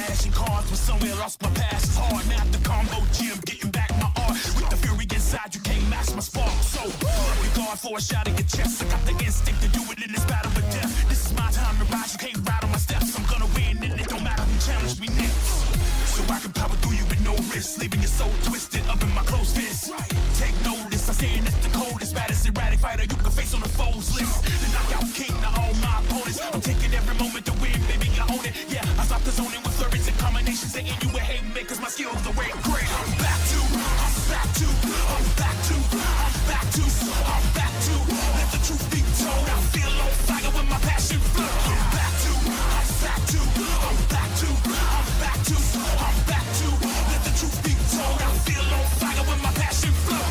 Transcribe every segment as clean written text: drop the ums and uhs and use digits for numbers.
smashing cars, but somewhere lost my past. It's hard now at the combo gym, getting back my art. With the fury inside, you can't match my spark. So, pull up your guard for a shot in your chest. I got the instinct to do it in this battle with death. This is my time to rise, you can't ride on my steps. I'm gonna win, and it don't matter who challenge me next. So I can power through you with no risk, leaving your soul twisted up in my close fist. Take notice, I'm saying it's the coldest, baddest erratic fighter you can face on the foes list. The knockout king to all my opponents. I'm taking every moment to win, baby, I own it. Yeah, I stop the zoning with flurries and combinations, saying you a hate makers, my skills are way great. I'm back to, I'm back to, I'm back to, I'm back to, I'm back to. Let the truth be told, I feel on fire when my passion flow. I'm back to, I'm back to, I'm back to, I'm back to, I'm back to. Let the truth be told, I feel on fire when my passion flow.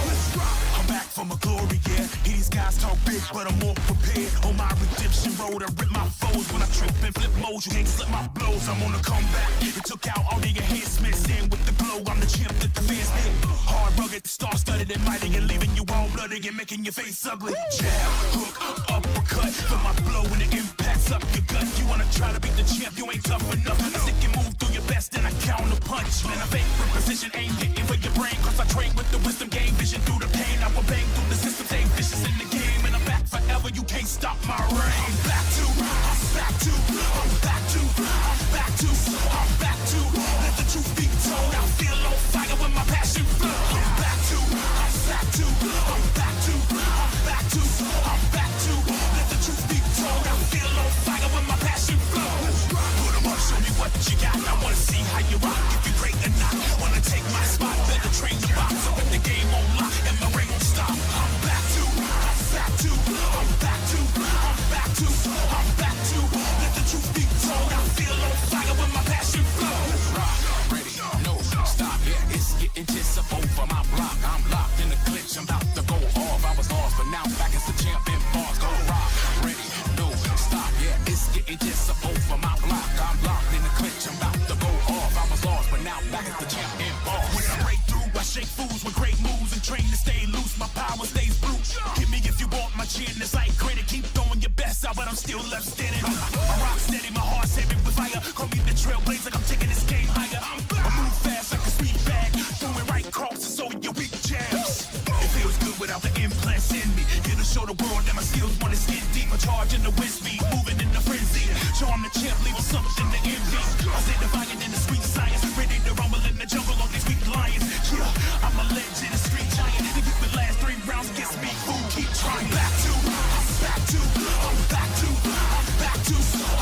I'm back from a glory, yeah. These guys talk big, but I'm more prepared. On my redemption road, I rip my foes when I trip and flip modes. You can't slip my blows. I'm on a comeback. It took out all the enhancements. In with the glow, I'm the champ that the fans hit. Hard, rugged, star-studded and mighty, and leaving you all bloody and making your face ugly. Jab, hook, uppercut. Feel my blow when it impacts up your gut. You wanna try to beat the champ? You ain't tough enough. Stick and move through your best, and I counter punch. Man, I fake for precision, ain't hitting for your brain. Cause I train with the wisdom, gain vision through the pain. I will bang through the system, stay vicious in the game, and I'm back forever. You can't stop my reign. I'm back to, I'm back to, I'm back to, I'm back to, I'm back to. Let the truth be told, I feel on fire when my passion flow. I'm back to, I'm back to, I'm back to, I'm back to, I'm back to. Let the truth be told, I feel on fire when my passion flow. Put 'em up, show me what you got. I wanna see how you rock, if you're great or not. Wanna take my spot, better train the box. I put the game on lock and my ring won't stop. I'm back to, I'm back to, I'm back to, I'm back to, I'm back to. Let the truth be told, I feel on fire when my passion flows. Rock, ready, no, stop, yeah, it's getting just up over my block. I'm locked in the glitch, I'm about to go off. I was lost, but now back as the champion boss. Go rock, ready, no, stop, yeah, it's getting just up over my block. I'm locked in the glitch, I'm about to go off. I was lost, but now back as the champion boss. When I break through, I shake fools with great moves and train to stay loose. My power stays blue. Give me if you want my chin, it's like granite. Keep throwing your best out, but I'm still left standing. I rock steady, my heart's heavy with fire. Call me the trailblazer, I'm taking this game higher. I move fast like a speed bag, throwing right crosses so your weak jabs. It feels good without the implants in me. Here to show the world that my skills wanna skin deep. I charge in the wind speed, moving in the frenzy. Show I'm the champ, leave something to envy. I say defiant in the sweet science, ready to rumble in the jungle on these weak lions. Yeah, I'm a legend, a street giant. If you could last 3 rounds against me, fool, keep trying. Back to, I'm back to, I'm back to, I'm back to,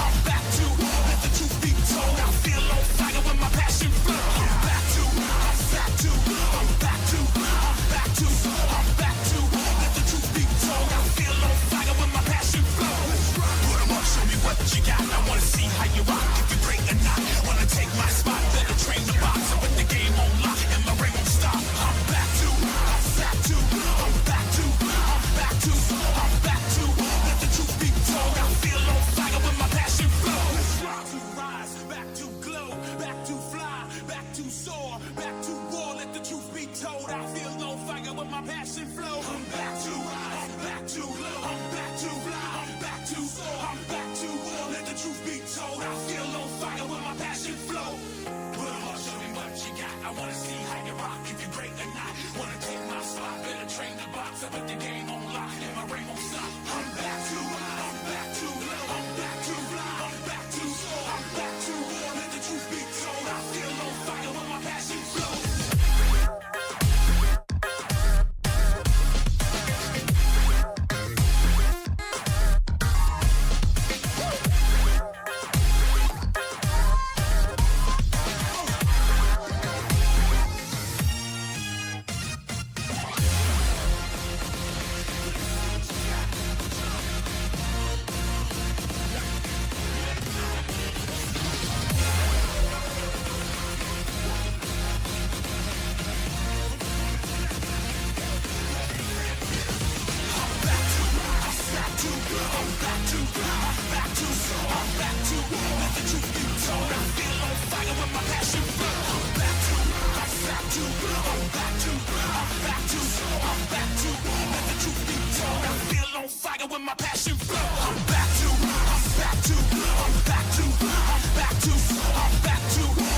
I'm back to. Let the truth be told, I feel on fire when my passion flow. I'm back to, I'm back to, I'm back to, I'm back to, I'm back to. Let the truth be told, I feel on fire when my passion flow. Put 'em up, show me what you got. I wanna see how you rock, if you're great or not. Wanna take my spot, better train the box. I put the game on lock and my ring won't stop. I'm back to, I'm back to, I'm back to, I'm back to, I'm back to. Let the truth be told, I feel on fire when my passion flows. Back to rise, back to glow, back to fly, back to soar, back to war. Let the truth be told, I feel on fire when my passion flows. I'm back to rise, back to glow, I'm back to fly, I'm back to soar, I'm back to war. Let the truth be told, I feel on fire when my passion flows. Put 'em up, show me what you got. I wanna see how you rock, if you're great or not. Wanna take my spot, better train the box. I put the game on lock and my ring won't stop. I'm back to, I'm back to, I'm back to fly, I'm back to, I'm back to. Let the truth be told, I feel on fire when my passion flows. I'm back to, I'm back to, I'm back to, I'm back to.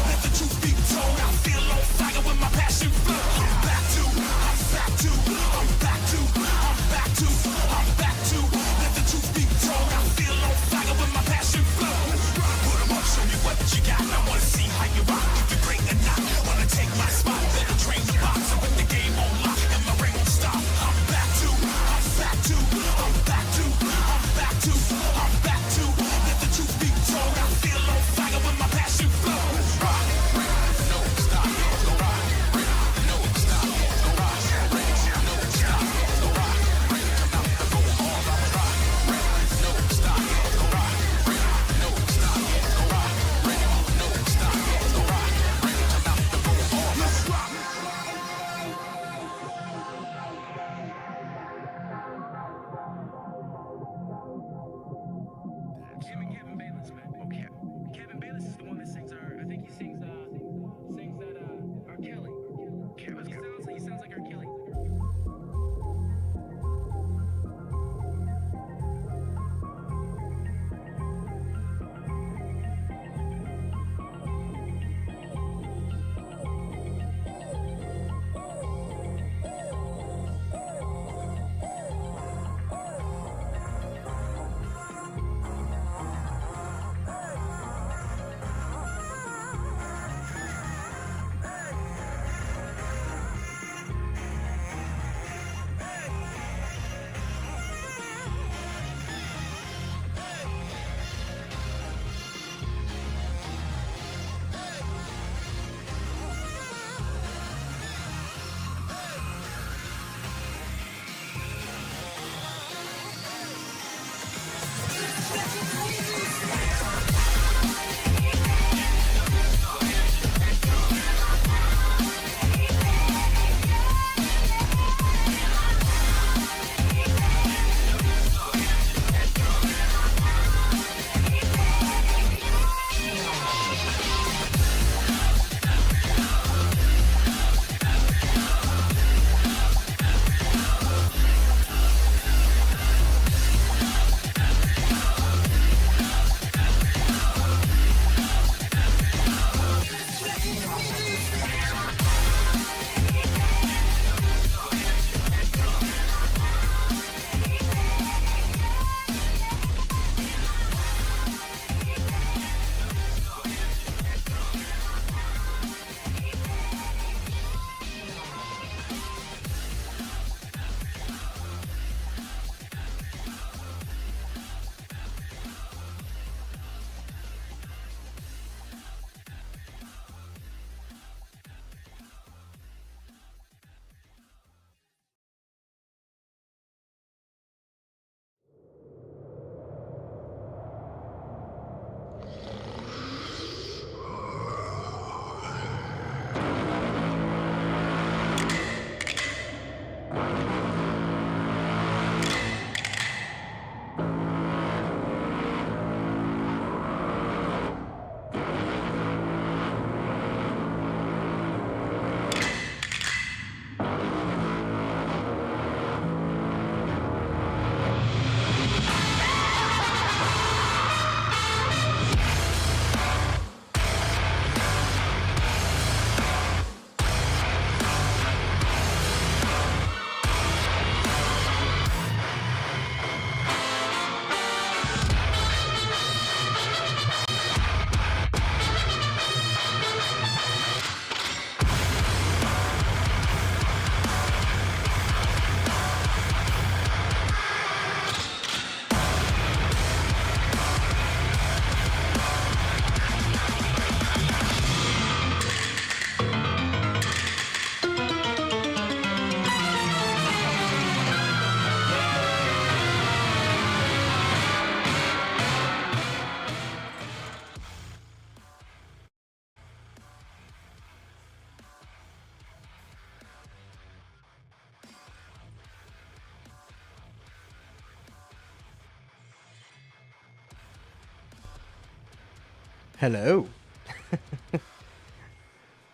Hello.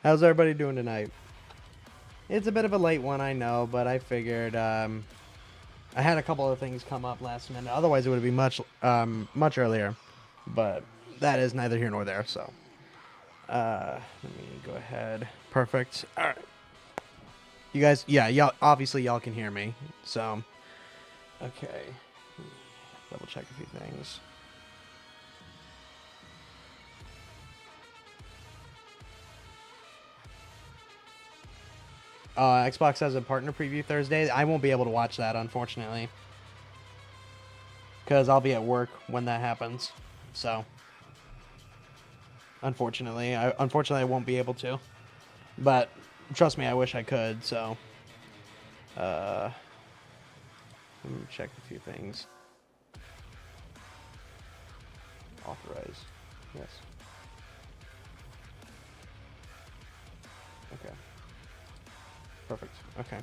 How's everybody doing tonight? It's a bit of a late one, I know, but I figured I had a couple of things come up last minute. Otherwise, it would be much earlier. But that is neither here nor there. So let me go ahead. Perfect. All right. You guys, yeah, y'all obviously y'all can hear me. So okay, double check a few things. Xbox has a partner preview Thursday. I won't be able to watch that, unfortunately, because I'll be at work when that happens. So, unfortunately, I won't be able to. But trust me, I wish I could. So, let me check a few things. Authorize. Yes. Okay. Perfect. Okay.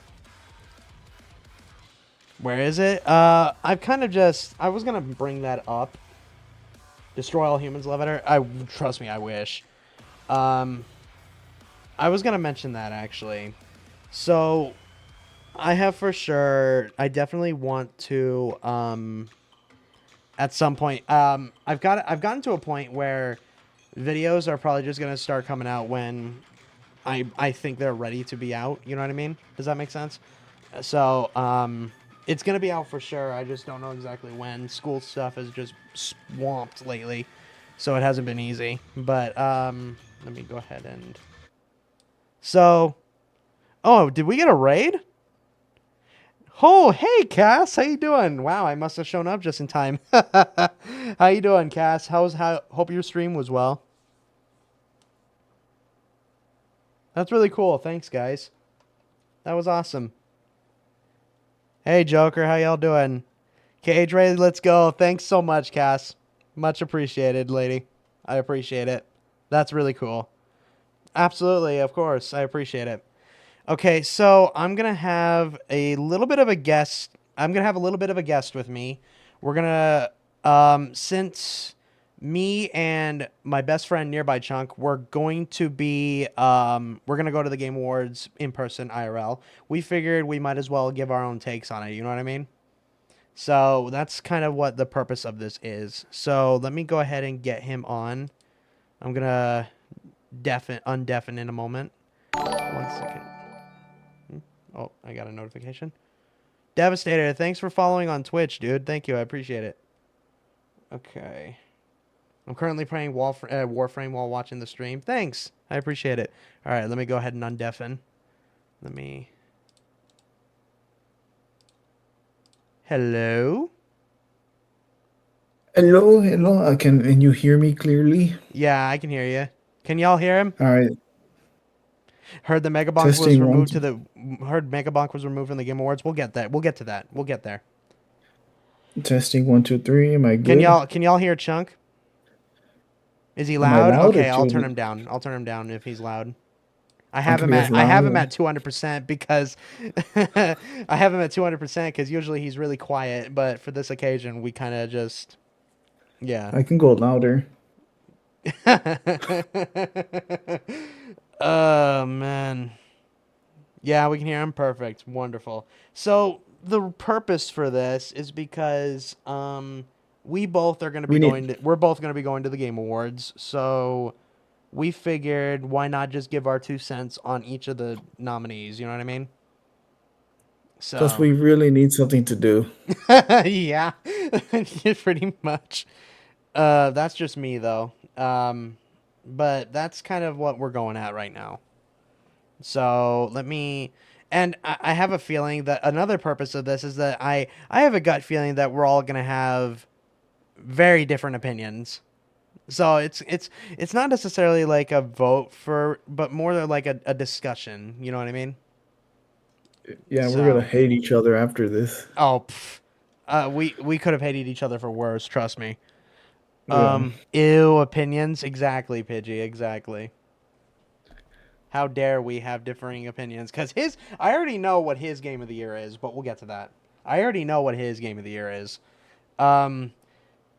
Where is it? I've kind of just... I was going to bring that up. Destroy all humans, love letter. Trust me, I wish. I was going to mention that, actually. So, I have for sure... I definitely want to... at some point... I've gotten to a point where videos are probably just going to start coming out when... I think they're ready to be out. You know what I mean? Does that make sense? So, it's going to be out for sure. I just don't know exactly when. School stuff has just swamped lately, so it hasn't been easy. But, let me go ahead and... So, oh, did we get a raid? Oh, hey, Cass. How you doing? Wow, I must have shown up just in time. How you doing, Cass? Hope your stream was well. That's really cool. Thanks, guys. That was awesome. Hey, Joker. How y'all doing? Cage Ray, let's go. Thanks so much, Cass. Much appreciated, lady. I appreciate it. That's really cool. Absolutely, of course. I appreciate it. Okay, so I'm going to have a little bit of a guest. I'm going to have a little bit of a guest with me. We're going to, since... me and my best friend Nearby Chunk, we're going to be, we're going to go to the Game Awards in person, IRL. We figured we might as well give our own takes on it, you know what I mean? So that's kind of what the purpose of this is. So let me go ahead and get him on. I'm going to undeafen in a moment. 1 second. Oh, I got a notification. Devastator, thanks for following on Twitch, dude. Thank you, I appreciate it. Okay. I'm currently playing Warframe while watching the stream. Thanks. I appreciate it. All right, let me go ahead and undeafen. Let me... Hello? Hello. Can you hear me clearly? Yeah, I can hear you. Can y'all hear him? All right. Heard the Megabonk was removed Heard Megabonk was removed from the Game Awards. We'll get that. We'll get to that. We'll get there. Testing 1 2 3. Am I good? Can y'all hear Chunk? Is he loud? Am I loud okay, or I'll too... turn him down. I'll turn him down if he's loud. I can have him be as at I have him loud. at 200% because I have him at 200% because usually he's really quiet, but for this occasion we kind of just yeah. I can go louder. Oh man. Yeah, we can hear him perfect. Wonderful. So the purpose for this is because we both are going to be we're both going to be going to the Game Awards. So we figured why not just give our 2 cents on each of the nominees, you know what I mean? So Plus, we really need something to do. yeah, pretty much. That's just me though. But that's kind of what we're going at right now. So let me, and I have a feeling that another purpose of this is that I have a gut feeling that we're all gonna have very different opinions. So it's not necessarily like a vote for, but more like a discussion. You know what I mean? Yeah, we're gonna hate each other after this. Oh, we could have hated each other for worse. Trust me. Yeah. Ew, opinions. Exactly, Pidgey. Exactly. How dare we have differing opinions? Because I already know what his game of the year is, but we'll get to that. I already know what his game of the year is.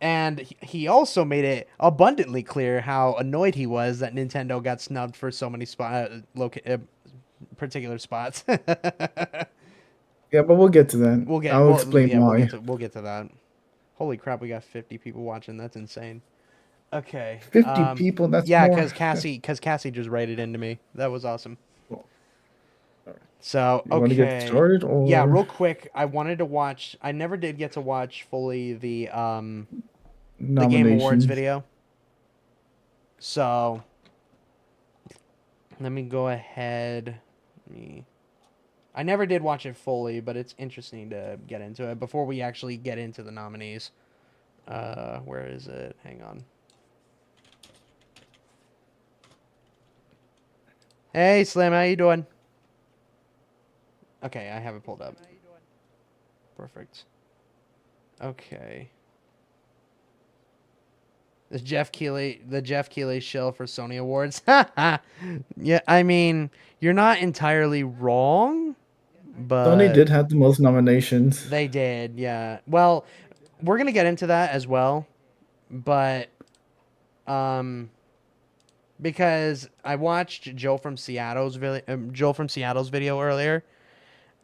And he also made it abundantly clear how annoyed he was that Nintendo got snubbed for so many particular spots. Yeah, but we'll get to that. I'll explain why. We'll get to that. Holy crap, we got 50 people watching. That's insane. Okay. 50 people, that's yeah, more. because Cassie just rated into me. That was awesome. Cool. All right. So, You want to get started? Or... Yeah, real quick. I wanted to watch. I never did get to watch fully the Game Awards video. So, let me go ahead. I never did watch it fully, but it's interesting to get into it before we actually get into the nominees. Where is it? Hang on. Hey, Slim, how you doing? Okay, I have it pulled up. Perfect. Okay. The Jeff Keighley shill for Sony Awards. Yeah, I mean, you're not entirely wrong, but Sony did have the most nominations. They did, yeah. Well, we're gonna get into that as well, but because I watched Joe from Seattle's video earlier,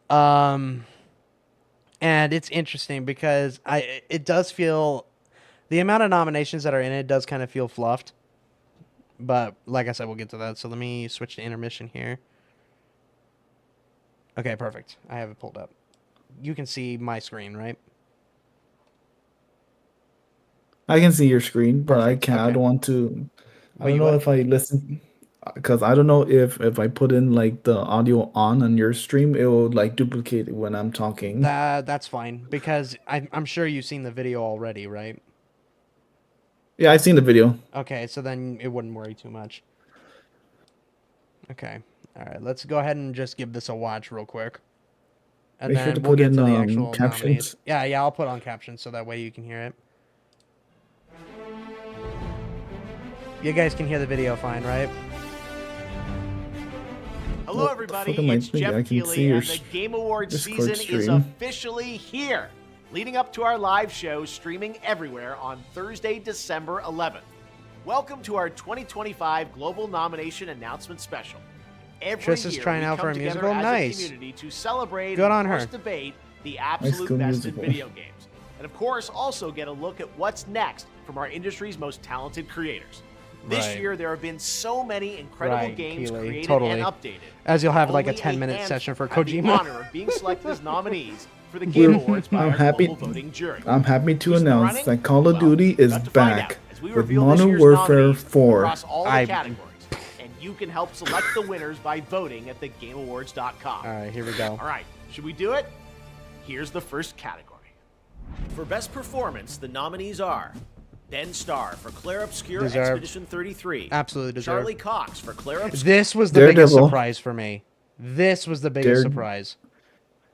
and it's interesting because it does feel the amount of nominations that are in it does kind of feel fluffed, but like I said, we'll get to that. So let me switch to intermission here. Okay, perfect. I have it pulled up. You can see my screen, right? I can see your screen, but Perfect. I can't. Okay. I don't want to. I Wait, don't know what? if I listen, because I don't know if I put in like the audio on your stream, it will like duplicate it when I'm talking. That's fine because I'm sure you've seen the video already, right? Yeah, I've seen the video. Okay, so then it wouldn't worry too much. Okay. All right, let's go ahead and just give this a watch real quick. And Make sure then to we'll put get in to the actual captions. nominees. Yeah, I'll put on captions so that way you can hear it. You guys can hear the video fine, right? Hello, everybody. Fuck am I It's thinking? I Jeff can Keighley, see your and the Game Awards Discord season is stream. officially here, leading up to our live show streaming everywhere on Thursday, December 11th. Welcome to our 2025 Global Nomination Announcement Special. Every Triss is year, trying we out come for a together musical? as Nice. a community to celebrate Good and on of course, her. debate the absolute School best Musical. in video games. And of course, also get a look at what's next from our industry's most talented creators. This Right. year, there have been so many incredible Right, games Keighley, created totally. and updated. As you'll have like a Only 10-minute handful session for have the Kojima. honor of being selected as nominees for the Game Awards by I'm our happy. global voting jury. I'm happy to Who's in the announce running? that Call of Well, Duty is about to find back out as we with reveal this Modern year's Warfare nominees 4. across all the I- categories. And you can help select the winners by voting at thegameawards.com. All right, here we go. All right, should we do it? Here's the first category. For Best Performance, the nominees are Ben Starr for Claire Obscure Deserved. Expedition 33. Absolutely deserved. Charlie Cox for Claire Obscure. This was the biggest Daredevil. surprise for me. This was the biggest surprise,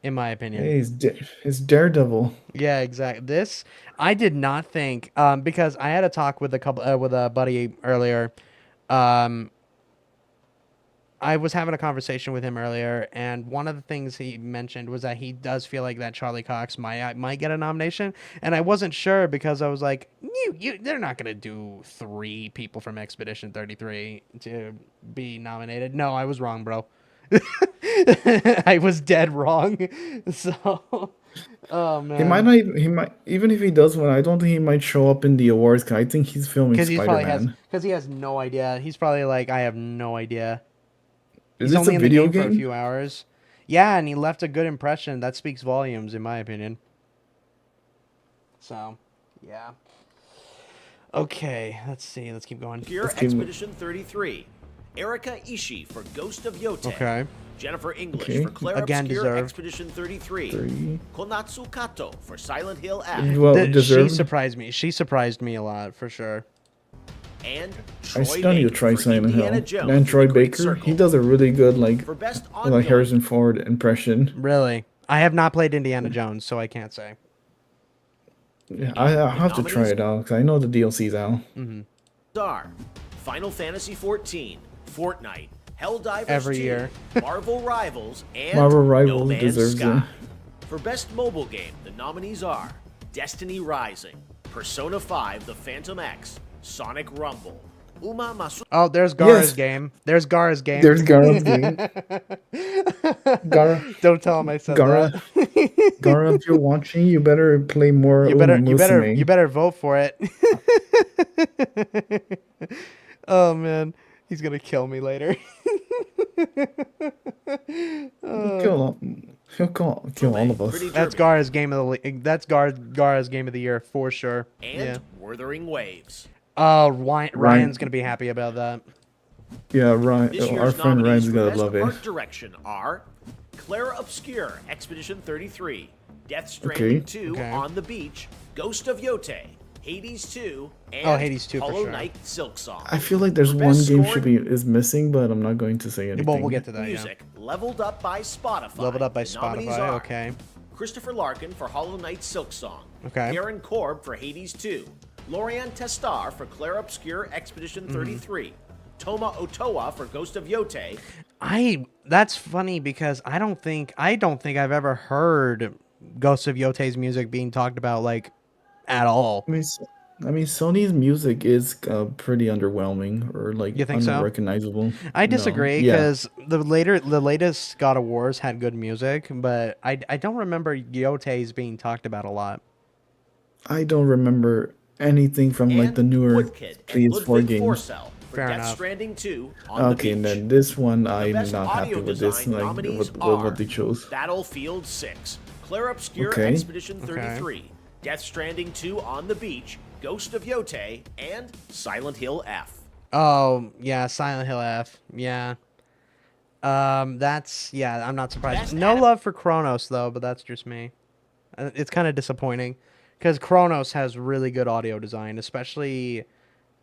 in my opinion. Hey, it's Daredevil. Yeah, exactly. This I did not think because I had a talk with a buddy earlier. I was having a conversation with him earlier, and one of the things he mentioned was that he does feel like that Charlie Cox might get a nomination, and I wasn't sure because I was like, they're not gonna do 3 people from Expedition 33 to be nominated. No, I was wrong, bro. I was dead wrong. So, oh man, He might not. He might, even if he does one, I don't think he might show up in the awards. 'Cause I think he's filming because Spider-Man. he has no idea. He's probably like, I have no idea. Is He's this only a in the video game for a game? few hours. Yeah, and he left a good impression. That speaks volumes, in my opinion. So, yeah. Okay, let's see. Let's keep going. Obscure Expedition 33. Erika Ishii for Ghost of Yote. Okay. Jennifer English Okay. for Claire Again, Obscure deserved. Expedition 33. 3. Konatsu Kato for Silent Hill X. Well, She deserved. surprised me. She surprised me a lot, for sure. And I Troy still need to Baker try for Silent Indiana Hill. Jones And Troy the Great Baker, Circle. he does a really good For Best like Ongoing, Harrison Ford impression. Really. I have not played Indiana Jones, so I can't say. Yeah, I have to try it out because I know the DLC's out. Star, Final Fantasy XIV, Fortnite, Helldivers Every 2, year. Marvel Rivals, and Marvel No Rivals Man's deserves Sky. it. For Best Mobile Game, the nominees are Destiny Rising, Persona 5 The Phantom X, Sonic Rumble, Uma Masu. Oh, there's Gara's Yes. game. There's Gara's game. There's Gara's game. Gara, Don't tell him I said Gara, that. Gara, if you're watching, you better play more. You better vote for it. Oh man, he's gonna kill me later. He'll kill all of us. Pretty That's Derby, Gara's game of the That's Gara's game of the year for sure. and Yeah. Wuthering Waves. Oh, Ryan's gonna be happy about that. Yeah, Ryan. This Our year's friend nominees Ryan's for gonna Best love it. Art Direction are Clara Obscure, Expedition 33, Death Stranding Okay. 2, Okay. On the Beach, Ghost of Yote, Hades 2, and Oh, Hades 2 for Hollow sure. Knight Silk Song. I feel like there's For one best game score- is missing, but I'm not going to say anything. Well, we'll get to that. Yeah. Music, Leveled Up by Spotify. Leveled Up by The nominees Spotify. are Okay. Christopher Larkin for Hollow Knight Silk Song. Okay. Darren Korb for Hades 2. Lorian Testar for Clara Obscure Expedition Mm-hmm. 33. Toma Otoa for Ghost of Yote. That's funny because I don't think I've ever heard Ghost of Yote's music being talked about like at all. I mean, Sony's music is pretty underwhelming or like You think so? unrecognizable. I No. disagree Yeah. because the latest God of Wars had good music, but I don't remember Yote's being talked about a lot. I don't remember anything from like And the newer Woodkid and PS4 Ludwig games. Forsell for Fair Death enough. Stranding 2 on Okay, the and beach. then this one I'm Best not happy audio with this, design like nominees with are what they chose. Battlefield 6, Clara Obscure Okay. Expedition 33, Death Stranding 2 on the Beach, Ghost of Yote, and Silent Hill F. Oh yeah, Silent Hill F. Yeah. I'm not surprised. Best No adap- love for Kronos though, but that's just me. It's kind of disappointing because Kronos has really good audio design, especially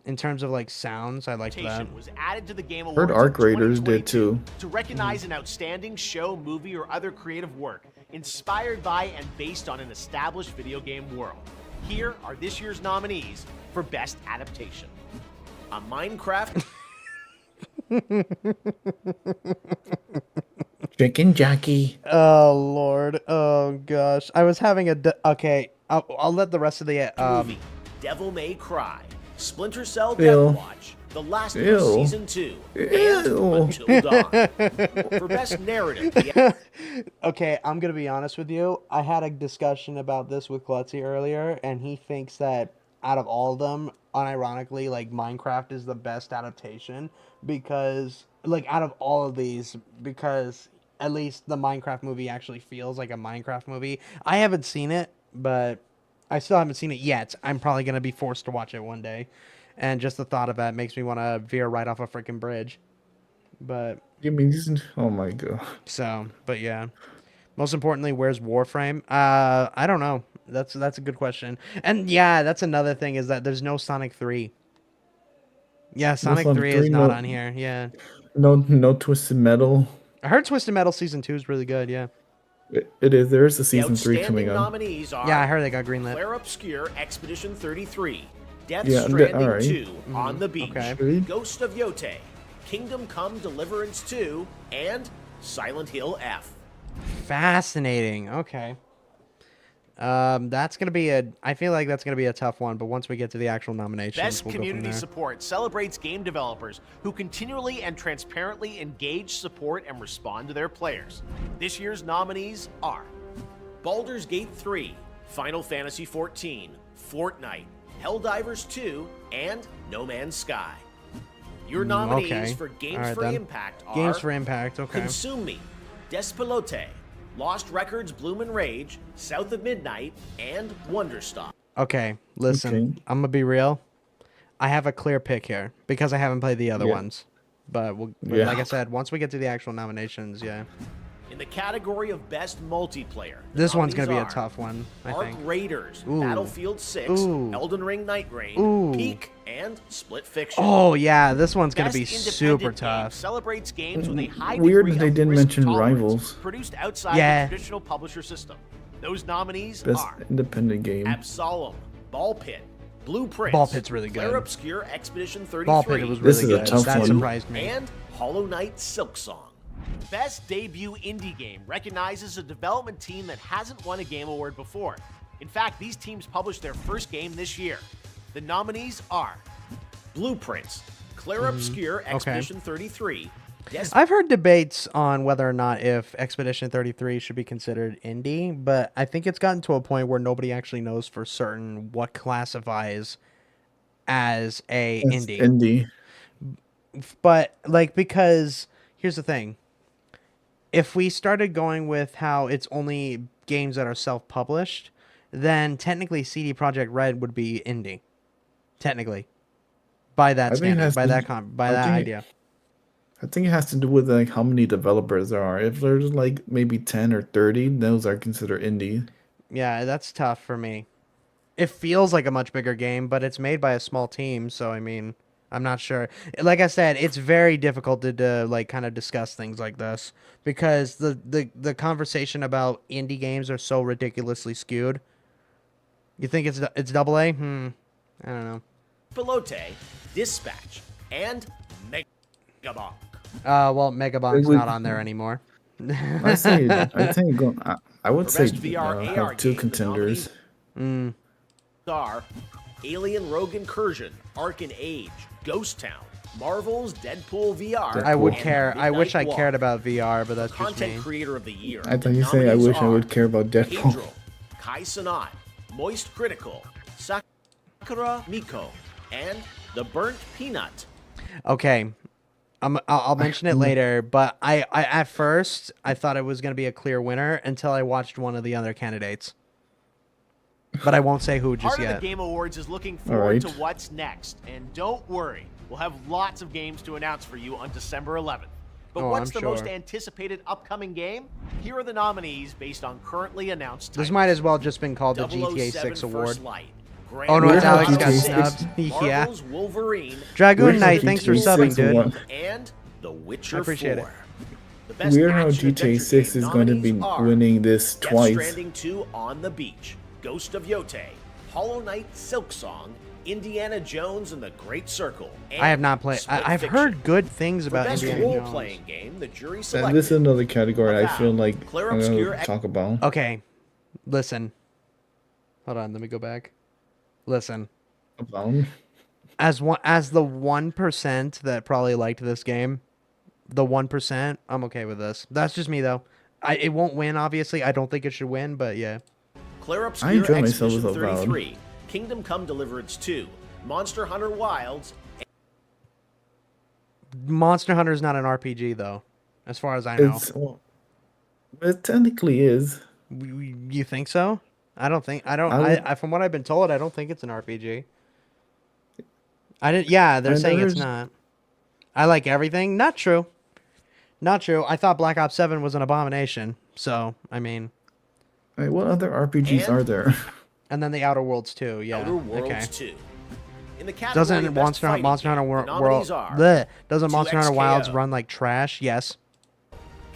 in terms of like sounds. I like that. Adaptation was added to the Game Heard Awards Arc in Raiders did 2022 too. to recognize an outstanding show, movie, or other creative work inspired by and based on an established video game world. Here are this year's nominees for Best Adaptation. A Minecraft Chicken Jackie. Oh Lord. Oh gosh. I was having okay. I'll let the rest of the movie, Devil May Cry, Splinter Cell Ew. Deathwatch, The Last of Us Ew. Season 2, and Ew. Until Dawn. For Best Narrative, the Okay, I'm gonna be honest with you. I had a discussion about this with Klutzy earlier, and he thinks that out of all of them, unironically, like Minecraft is the best adaptation because, like, out of all of these, because at least the Minecraft movie actually feels like a Minecraft movie. I haven't seen it, but I still haven't seen it yet. I'm probably gonna be forced to watch it one day, and just the thought of that makes me want to veer right off a freaking bridge. But You mean? Oh my god. but yeah. Most importantly, where's Warframe? I don't know. That's a good question. And yeah, that's another thing is that there's no Sonic 3. Yeah, Sonic Sonic 3 is 3, not no- on here. Yeah. No Twisted Metal. I heard Twisted Metal Season 2 is really good, yeah. It is. There is a season 3 outstanding coming up. nominees are Yeah, I heard they got greenlit. Claire Obscure Expedition 33, Death Yeah, Stranding alright. 2, On the Beach, okay. Ghost of Yote, Kingdom Come Deliverance 2, and Silent Hill F. Fascinating. Okay. That's gonna be I feel like that's gonna be a tough one, but once we get to the actual nominations, Best we'll go from Community there. Support celebrates game developers who continually and transparently engage, support, and respond to their players. This year's nominees are Baldur's Gate 3, Final Fantasy XIV, Fortnite, Helldivers 2, and No Man's Sky. Your nominees okay. for Games Alright for then. Impact are Games for Impact, okay. Consume Me, Despelote, Lost Records Bloom and Rage, South of Midnight, and Wonderstop. Okay, listen, Okay. I'm gonna be real. I have a clear pick here because I haven't played the other Yeah. ones. But Yeah. like I said, once we get to the actual nominations, yeah, In the category of Best Multiplayer, the this one's gonna be a nominees are tough one. I Arc think. Raiders, Ooh. Battlefield 6, Ooh. Elden Ring Night Rain, Ooh. Peak, and Split Fiction. Oh yeah, this one's gonna Best be independent super game tough. celebrates games with a high Weird degree that they of didn't risk mention tolerance, Rivals. produced outside Yeah. the traditional publisher system. Those nominees Best are independent game. Absolem, Ball Pit, Blueprints, Ball Pit's really good. Claire Obscure Expedition 33, Ball Pit was This really is a good. tough That one. surprised me. and Hollow Knight Silk Song. Best Debut Indie Game recognizes a development team that hasn't won a Game Award before. In fact, these teams published their first game this year. The nominees are Blueprints, Clair Obscur Expedition 33. I've heard debates on whether or not if Expedition 33 should be considered indie, but I think it's gotten to a point where nobody actually knows for certain what classifies as a It's indie. indie. But like, because here's the thing. If we started going with how it's only games that are self-published, then technically CD Projekt Red would be indie. Technically. By that standard, by that idea. I think it has to do with like how many developers there are. If there's like maybe 10 or 30, those are considered indie. Yeah, that's tough for me. It feels like a much bigger game, but it's made by a small team, so I mean, I'm not sure. Like I said, it's very difficult to like kind of discuss things like this because the conversation about indie games are so ridiculously skewed. You think it's double A? I don't know. Pilote, Dispatch, and Megabonk. Well, Megabonk's not on there anymore. I would For say best VR AR have two game, the contenders. Are Alien Rogue Incursion, Arcan Age, Ghost Town, Marvel's Deadpool VR. I would and care. I wish I Midnight cared Walk. about VR, but that's just Content me. Creator of the Year. I thought The you say I nominees wish I would are care about Deadpool. Pedro, Kai Sanat, Moist Critical, Sakura Miko, and The Burnt Peanut. Okay. I'll mention it later, but I at first I thought it was going to be a clear winner until I watched one of the other candidates. But I won't say who just Part yet. of the Game Awards is looking forward to Alright. what's next. And don't worry, we'll have lots of games to announce for you on December 11th. But Oh, what's I'm the most sure. anticipated upcoming game? Here are the nominees based on currently announced This titles. might as well just been called the GTA 007 6 award. First Light, Oh, no, it's Grand Alex Theft got Auto snubbed. 6, Yeah. Marvel's Wolverine, Dragoon Weird how Knight, thanks for GTA subbing, 6 dude. won. and The Witcher I appreciate 4. it. The best Weird how action GTA adventure 6 game is going to be nominees are winning this Death twice. Stranding 2 On the Beach, Ghost of Yote, Hollow Knight Silksong, Indiana Jones and the Great Circle. And I have not played. Split I've Fiction. heard good things For about best Indiana Jones. role-playing game, the jury And selected. this is another category I feel Avowed, like Clair I'm Obscur going to talk about. Okay, listen. Hold on, let me go back. Listen. About. As the 1% that probably liked this game, the 1%, I'm okay with this. That's just me though. It won't win, obviously. I don't think it should win, but yeah. Clair I Obscur enjoy myself Expedition with Avowed. 33, Kingdom Come Deliverance 2, Monster Hunter Wilds, Monster Hunter is not an RPG though, as far as I know. Well, it technically is. You think so? I don't think. From what I've been told, I don't think it's an RPG. I didn't. Yeah, they're And saying it's there's- not. I like everything. Not true. Not true. I thought Black Ops 7 was an abomination. So I mean, Wait, what other RPGs And- are there? and then the Outer Worlds too. Yeah. Outer Worlds Okay. 2. In the category Doesn't of best Monster fighting Hunter game, World? the nominees are Doesn't Monster Hunter 2XKO, Wilds run like trash? Yes.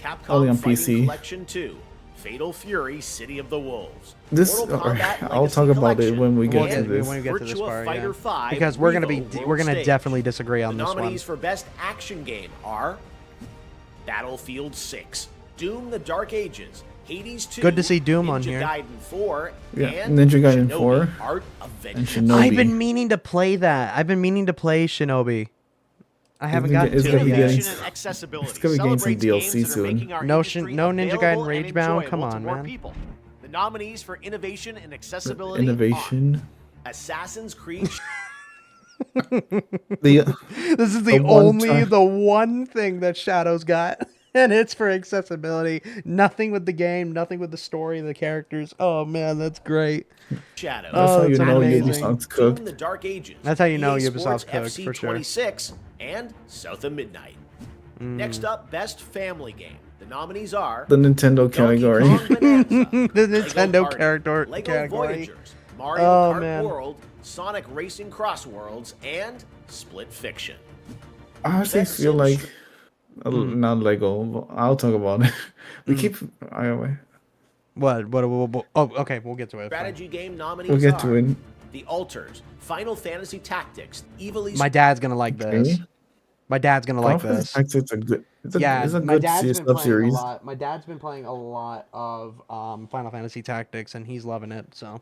Capcom Only on Fighting PC. Collection 2, Fatal Fury: City of the Wolves. This, Mortal Kombat I'll Legacy talk about it Collection, when we We'll get to get, this. when we get to this Virtua part, Fighter yeah. 5 Because we're gonna Revo World we're gonna Stage. definitely disagree on The this one. nominees for best action game are Battlefield 6, Doom: The Dark Ages, Hades 2. Good to see Doom Ninja on here. Gaiden 4, Yeah, and Ninja Gaiden Shinobi 4. Art of And Vengeance. Shinobi. I've been meaning to play that. I've been meaning to play Shinobi. I haven't gonna- gotten it's to gonna it be yet. getting- Innovation and accessibility it's gonna be getting some celebrates DLC games that are soon. making our No industry No Ninja Gaiden available and Ragebound? Come enjoyable to on, more man. people. The nominees for innovation and accessibility Innovation. are Assassin's Creed The This is the The one thing that Shadow's got, and it's for accessibility. Nothing with the game, nothing with the story, the characters. Oh man, that's great. Shadow. That's Oh, how you it's know amazing. Ubisoft's Doom: cooked. The Dark Ages. That's how you know EA Ubisoft's Sports cooked, FC for sure. 26 and South of Midnight. Next up, best family game. The nominees are The Nintendo Donkey category. Kong Bonanza, The Lego Nintendo Party, character Lego category. Voyagers, Mario Oh, Kart man. World, Sonic Racing Cross Worlds, and Split Fiction. I honestly Best feel Sims- like not Lego. But I'll talk about it. We keep. Anyway, What? Oh, okay. We'll get to it. Strategy game nominees we'll get are to it. The Altars, Final Fantasy Tactics, Evilly My dad's gonna like this. Okay. My dad's gonna like Final this. Fantasy Tactics, it's Yeah, a my good dad's been sub playing a series. lot. My dad's been playing a lot of Final Fantasy Tactics, and he's loving it. So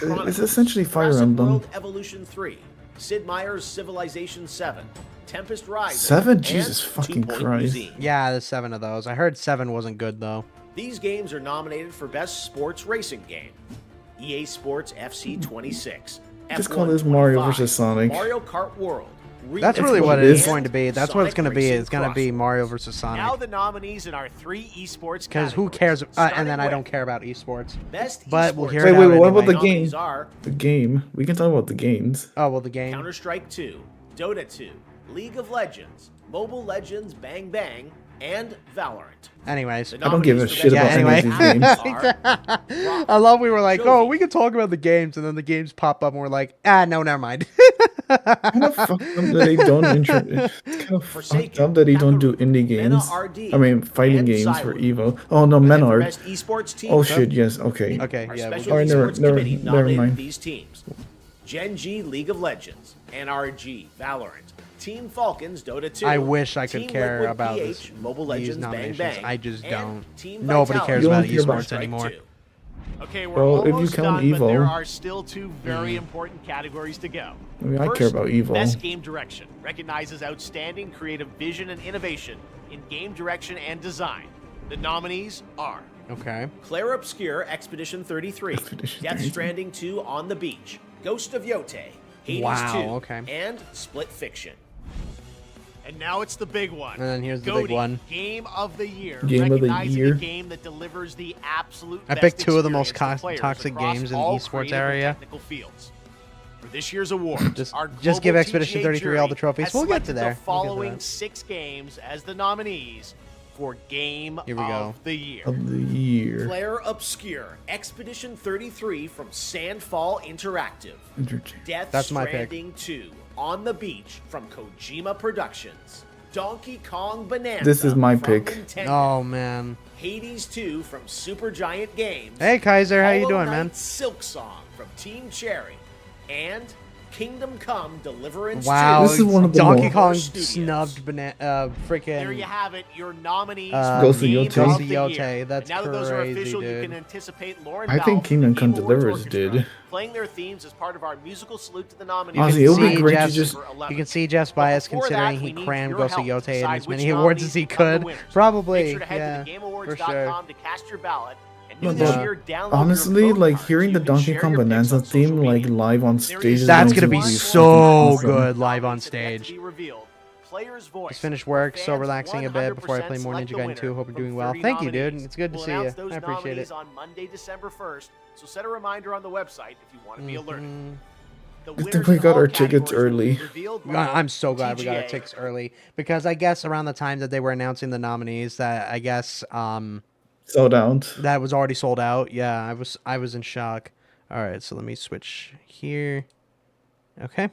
It's essentially Fire Jurassic Emblem. World Evolution 3, Sid Meier's Civilization 7, Tempest Rising, 7? and Jesus Two fucking Point Christ. Museum. yeah, there's 7 of those. I heard 7 wasn't good though. These games are nominated for Best Sports Racing Game. EA Sports FC 26. Just call this Mario F1 versus Sonic. Mario Kart World. That's Regional really what it it is is. going to be. That's what it's going to be. Sonic It's going to be Racing Mario versus Now Sonic. the nominees in our 3 esports Because who categories. cares? And Starting then I don't with care about esports. Best But we'll esports hear Wait, it wait, out wait, what about anyway. the game? nominees are The game. We can talk about the games. Oh well, the game. Counter-Strike 2, Dota 2, League of Legends, Mobile Legends Bang Bang, and Valorant. Anyways, The I don't give a nominees for shit Best about Yeah, any anyway. of these games. are I love we were like, oh, Jovi. we could talk about the games, and then the games pop up, and we're like, no, never mind. Kind of fucked up that they don't it's kind of Forsaken, fucked up that they don't do Kakarot, indie Mena games. RD, I mean, fighting and games for Cywoo. Evo. Oh no, And for Menard. Best esports team. Oh shit, yes, okay. Okay, Our yeah. special We'll Alright, get esports never committee never nominated mind. these teams: Gen G League of Legends, NRG Valorant, Team Falcons Dota 2. I wish I could Team care Liquid about PH, this, Mobile these Legends Bang nominations. Bang. I just and don't. Team Nobody Vitality, cares about You don't care esports about anymore. 2. Okay, we're Well, if you almost count done, but there Evo- are still 2 very important categories to go. I mean, I First, care about Evo. Best Game Direction recognizes outstanding creative vision and innovation in game direction and design. The nominees are Okay. Claire Obscure Expedition 33, Expedition Death 33. Stranding 2 On the Beach, Ghost of Yote, Hades Wow, 2, okay. and Split Fiction. And now it's the big one. And then here's the GOTY, big one. Game of the Year. Game of the recognizing Year. a game that delivers the absolute I best picked 2 of the most experience for players toxic across games in the all esports creative and area. technical fields. For this year's award, Just- our just give global Expedition TGA 33 all the jury trophies. has We'll get to selected there. the We'll get to following that. 6 games as the nominees for Game Here we go. of the Year. Of the year. Claire Obscure Expedition 33 from Sandfall Interactive, Death That's my pick. Stranding 2 On the Beach from Kojima Productions, Donkey Kong Bonanza This is my from pick. Nintendo, Oh man. Hades 2 from Supergiant Games, Hey Kaiser, how you Hollow doing, Knight man? Silk Song from Team Cherry, and Kingdom Come Deliverance Wow. 2 This is one of the Donkey more- Kong Studios. snubbed freaking. There you have it, your nominees Ghost for of Game Yote. of Ghost the of Year. Yote, that's and now that those are crazy, official, you dude. can anticipate Lauren I think Bell from Kingdom the Come Game Awards Deliverance Orchestra did. playing their themes as part of our musical salute to the You nominees. Honestly, can it would be see great to Jeff's- just- You can see Jeff's bias Before that, considering he we need crammed your Ghost of help to Yote in decide as which many awards nominees as he become the could. winners. Probably, Make sure to head yeah, to for sure. thegameawards.com to cast your ballot. And new But, this year, download honestly, your vote like card hearing so the you can Donkey share Kong your picks Bonanza on social theme like media. live on There stage is is That's going gonna be to so awesome. good live on Nominees have yet to stage. be revealed. Player's voice. Just finished work, so Fans relaxing a bit before I play 100% more select Ninja the Gaiden winner 2. Hope you're from doing well. 30 Thank you, dude. nominees. It's good to We'll see you. announce those I appreciate nominees it. on Monday, December 1st, so set a reminder on the website if you want to be alerted. The Good thing winners we in got all our tickets categories will be early. revealed by I'm so glad we got our TGA. tickets early because I guess around the time that they were announcing the nominees, that I guess Sold out. that was already sold out. Yeah, I was in shock. All right, so let me switch here. Okay.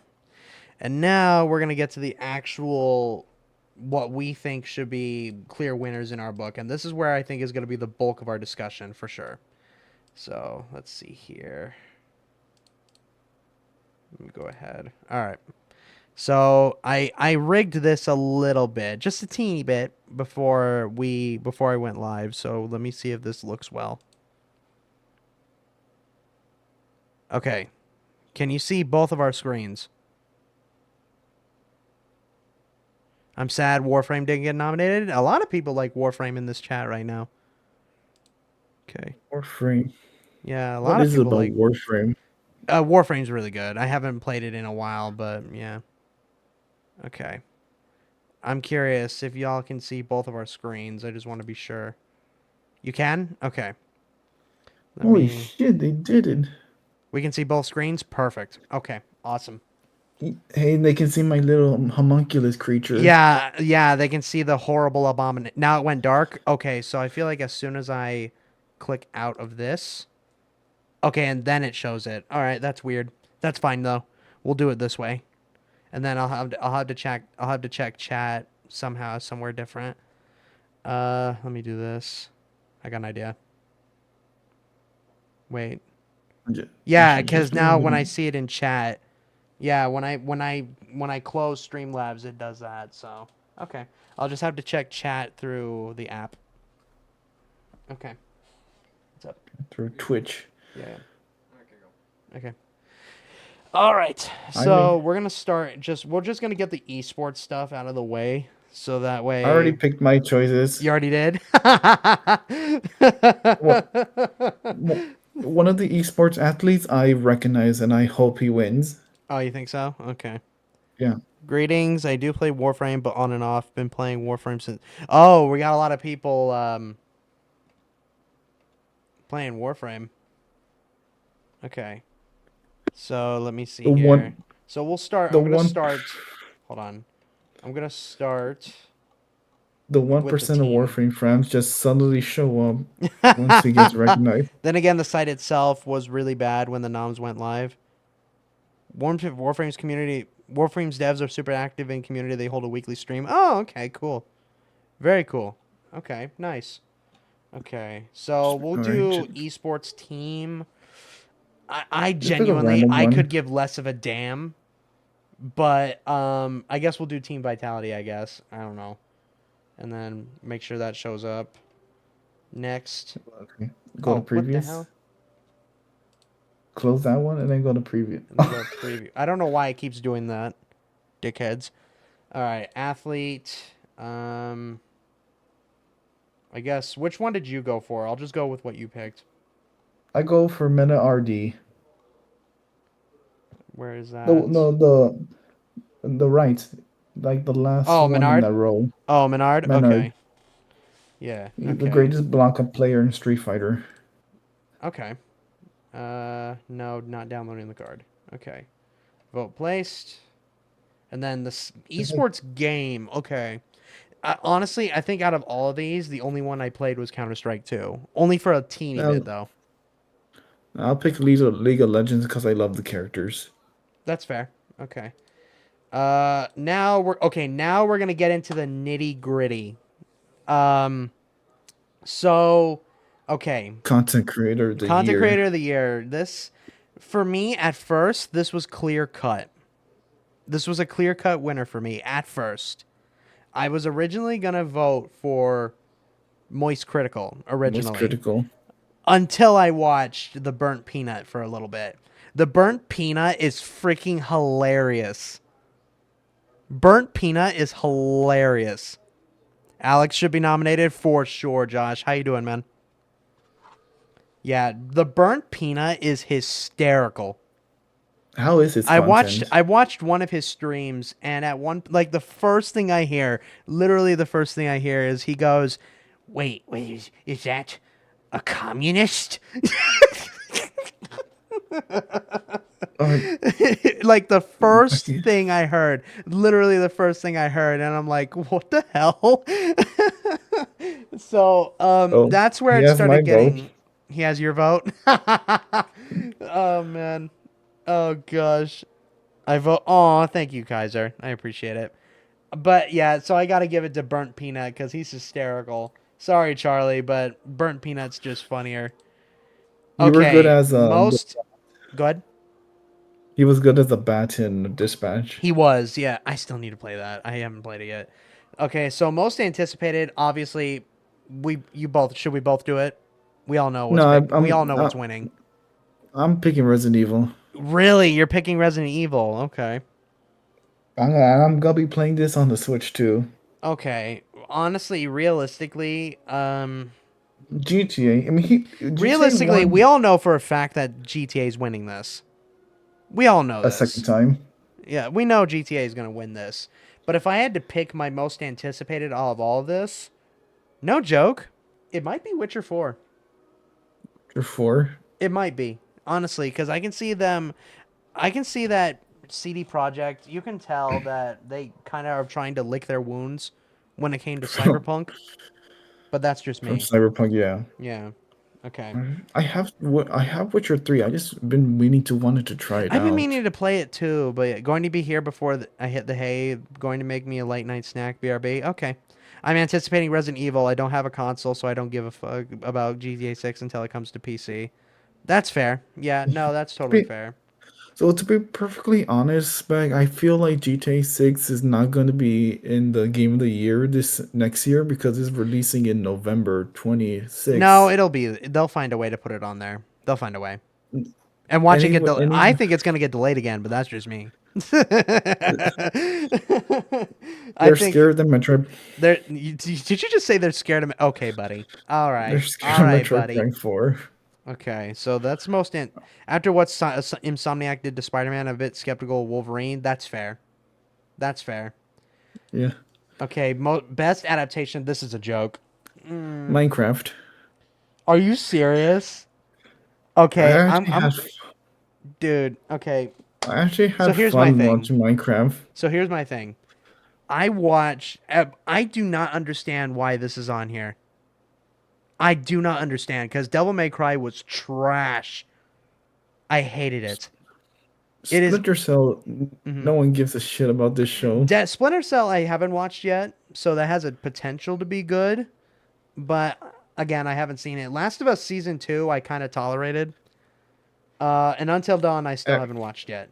And now we're going to get to the actual what we think should be clear winners in our book, and this is where I think is going to be the bulk of our discussion for sure. So, let's see here. Let me go ahead. All right. So, I rigged this a little bit, just a teeny bit before I went live. So, let me see if this looks well. Okay. Can you see both of our screens? I'm sad Warframe didn't get nominated. A lot of people like Warframe in this chat right now. Okay. Warframe. Yeah, a lot What of is it people about like Warframe? Warframe's really good. I haven't played it in a while, but yeah. Okay. I'm curious if y'all can see both of our screens. I just want to be sure. You can? Okay. Let Holy me- shit, they did it. We can see both screens? Perfect. Okay. Awesome. Hey, they can see my little homunculus creature. Yeah, they can see the horrible abomination. Now it went dark. Okay, so I feel like as soon as I click out of this. Okay, and then it shows it. All right, that's weird. That's fine though. We'll do it this way. And then I'll have to check chat somehow somewhere different. Let me do this. I got an idea. Wait. Yeah, because now when I see it in chat, Yeah, when I close Streamlabs, it does that. So okay, I'll just have to check chat through the app. Okay, what's up? Through Twitch. Yeah. Okay. All right. I So mean, we're gonna start. We're just gonna get the esports stuff out of the way, so that I already way. picked my choices. You already did. What one of the esports athletes I recognize, and I hope he wins. Oh, you think so? Okay. Yeah. Greetings. I do play Warframe, but on and off. Been playing Warframe since. Oh, we got a lot of people playing Warframe. Okay. So let me see The here. one, So we'll start. the I'm gonna one, start. Hold on. I'm gonna start the with the 1% of team. Warframe fans just suddenly show up once he gets recognized. Then again, the site itself was really bad when the noms went live. Warframe's community, Warframe's devs are super active in community. They hold a weekly stream. Oh, okay, cool. Very cool. Okay, nice. Okay, so we'll All do right, esports team. I just pick a genuinely, random I could one. give less of a damn, but I guess we'll do team vitality. I guess I don't know, and then make sure that shows up next. Okay, go to Oh, what the previous. hell? Close that one and then go to preview. And then go preview. I don't know why it keeps doing that, dickheads. All right, athlete. I guess which one did you go for? I'll just go with what you picked. I go for Meta RD. Where is No, that? no, the right, like the last Oh, one in Menard. that row. Oh, Menard. Menard, Okay. Yeah. the Okay. greatest Blanca player in Street Fighter. Okay. No, not downloading the card. Okay. Vote placed. And then the esports game. Okay. Honestly, I think out of all of these, the only one I played was Counter-Strike 2. Only for a teeny bit, Um, though. I'll pick League of Legends because I love the characters. That's fair. Okay. Now we're gonna get into the nitty-gritty. Um, so, okay. Content creator of the Content year. creator of the year. This, for me, at first, this was clear cut. This was a clear cut winner for me at first. I was originally gonna vote for Moist Critical Most originally critical. until I watched The Burnt Peanut for a little bit. The Burnt Peanut is freaking hilarious. Burnt Peanut is hilarious. Alex should be nominated for sure, Josh. How you doing, man? Yeah, The Burnt Peanut is hysterical. How is his content? I watched one of his streams, and at one, like, the first thing I hear, literally the first thing I hear is he goes, "Wait, is that a communist?" Like the first thing I heard, literally the first thing I heard, and I'm like, "What the hell?" So, Oh, that's where he it has my started vote. getting. He has your vote. Oh man. Oh gosh. I vote. Oh, thank you, Kaiser. I appreciate it. But yeah, so I got to give it to Burnt Peanut because he's hysterical. Sorry, Charlie, but Burnt Peanut's just funnier. You were good Okay, as most good. he was good as a bat in Dispatch. He was. Yeah, I still need to play that. I haven't played it yet. Okay, so most anticipated. Obviously, we both should we both do it. We all know what's No, we all know what's winning. I'm picking Resident Evil. Really, you're picking Resident Evil? Okay. I'm gonna be playing this on the Switch too. Okay. Honestly, realistically, GTA. I mean, realistically, won we all know for a fact that GTA is winning this. We all know a second this. time. Yeah, we know GTA is going to win this. But if I had to pick my most anticipated out of all of this, no joke, it might be Witcher 4. Or 4. It might be, honestly, because I can see them. I can see that CD Projekt. You can tell that they kind of are trying to lick their wounds when it came to Cyberpunk. But that's just From me. Cyberpunk, yeah. Yeah. Okay. I have Witcher 3. I just been meaning to wanted to try it I've been out. meaning to play it too, but going to be here before I hit the hay. Going to make me a late night snack. BRB. Okay. I'm anticipating Resident Evil. I don't have a console, so I don't give a fuck about GTA 6 until it comes to PC. That's fair. Yeah. No, that's totally fair. So to be perfectly honest, Spec, I feel like GTA 6 is not going to be in the game of the year this next year because it's releasing in November No, 26th. it'll be. They'll find a way to put it on there. They'll find a way. And watch it get. Anyway, I anyway, think it's gonna get delayed again, but that's just me. I they're think scared that Metroid did you just say they're scared of me? Okay, buddy. All they're right. scared All of right, Metroid buddy. Prime 4. Okay, so that's most after what Insomniac did to Spider-Man, I'm a bit skeptical of Wolverine. That's fair. That's fair. Yeah. Okay, best adaptation. This is a joke. Minecraft. Are you serious? I Okay, actually I'm had dude. Okay, I actually so had here's my fun thing. watching Minecraft. So here's my thing. I do not understand why this is on here. I do not understand because Devil May Cry was trash. I hated it. It is. Splinter Cell, Mhm. no one gives a shit about this show. Splinter Cell I haven't watched yet, so that has a potential to be good. But again, I haven't seen it. Last of Us Season 2 I kind of tolerated. And Until Dawn I still E- haven't watched yet.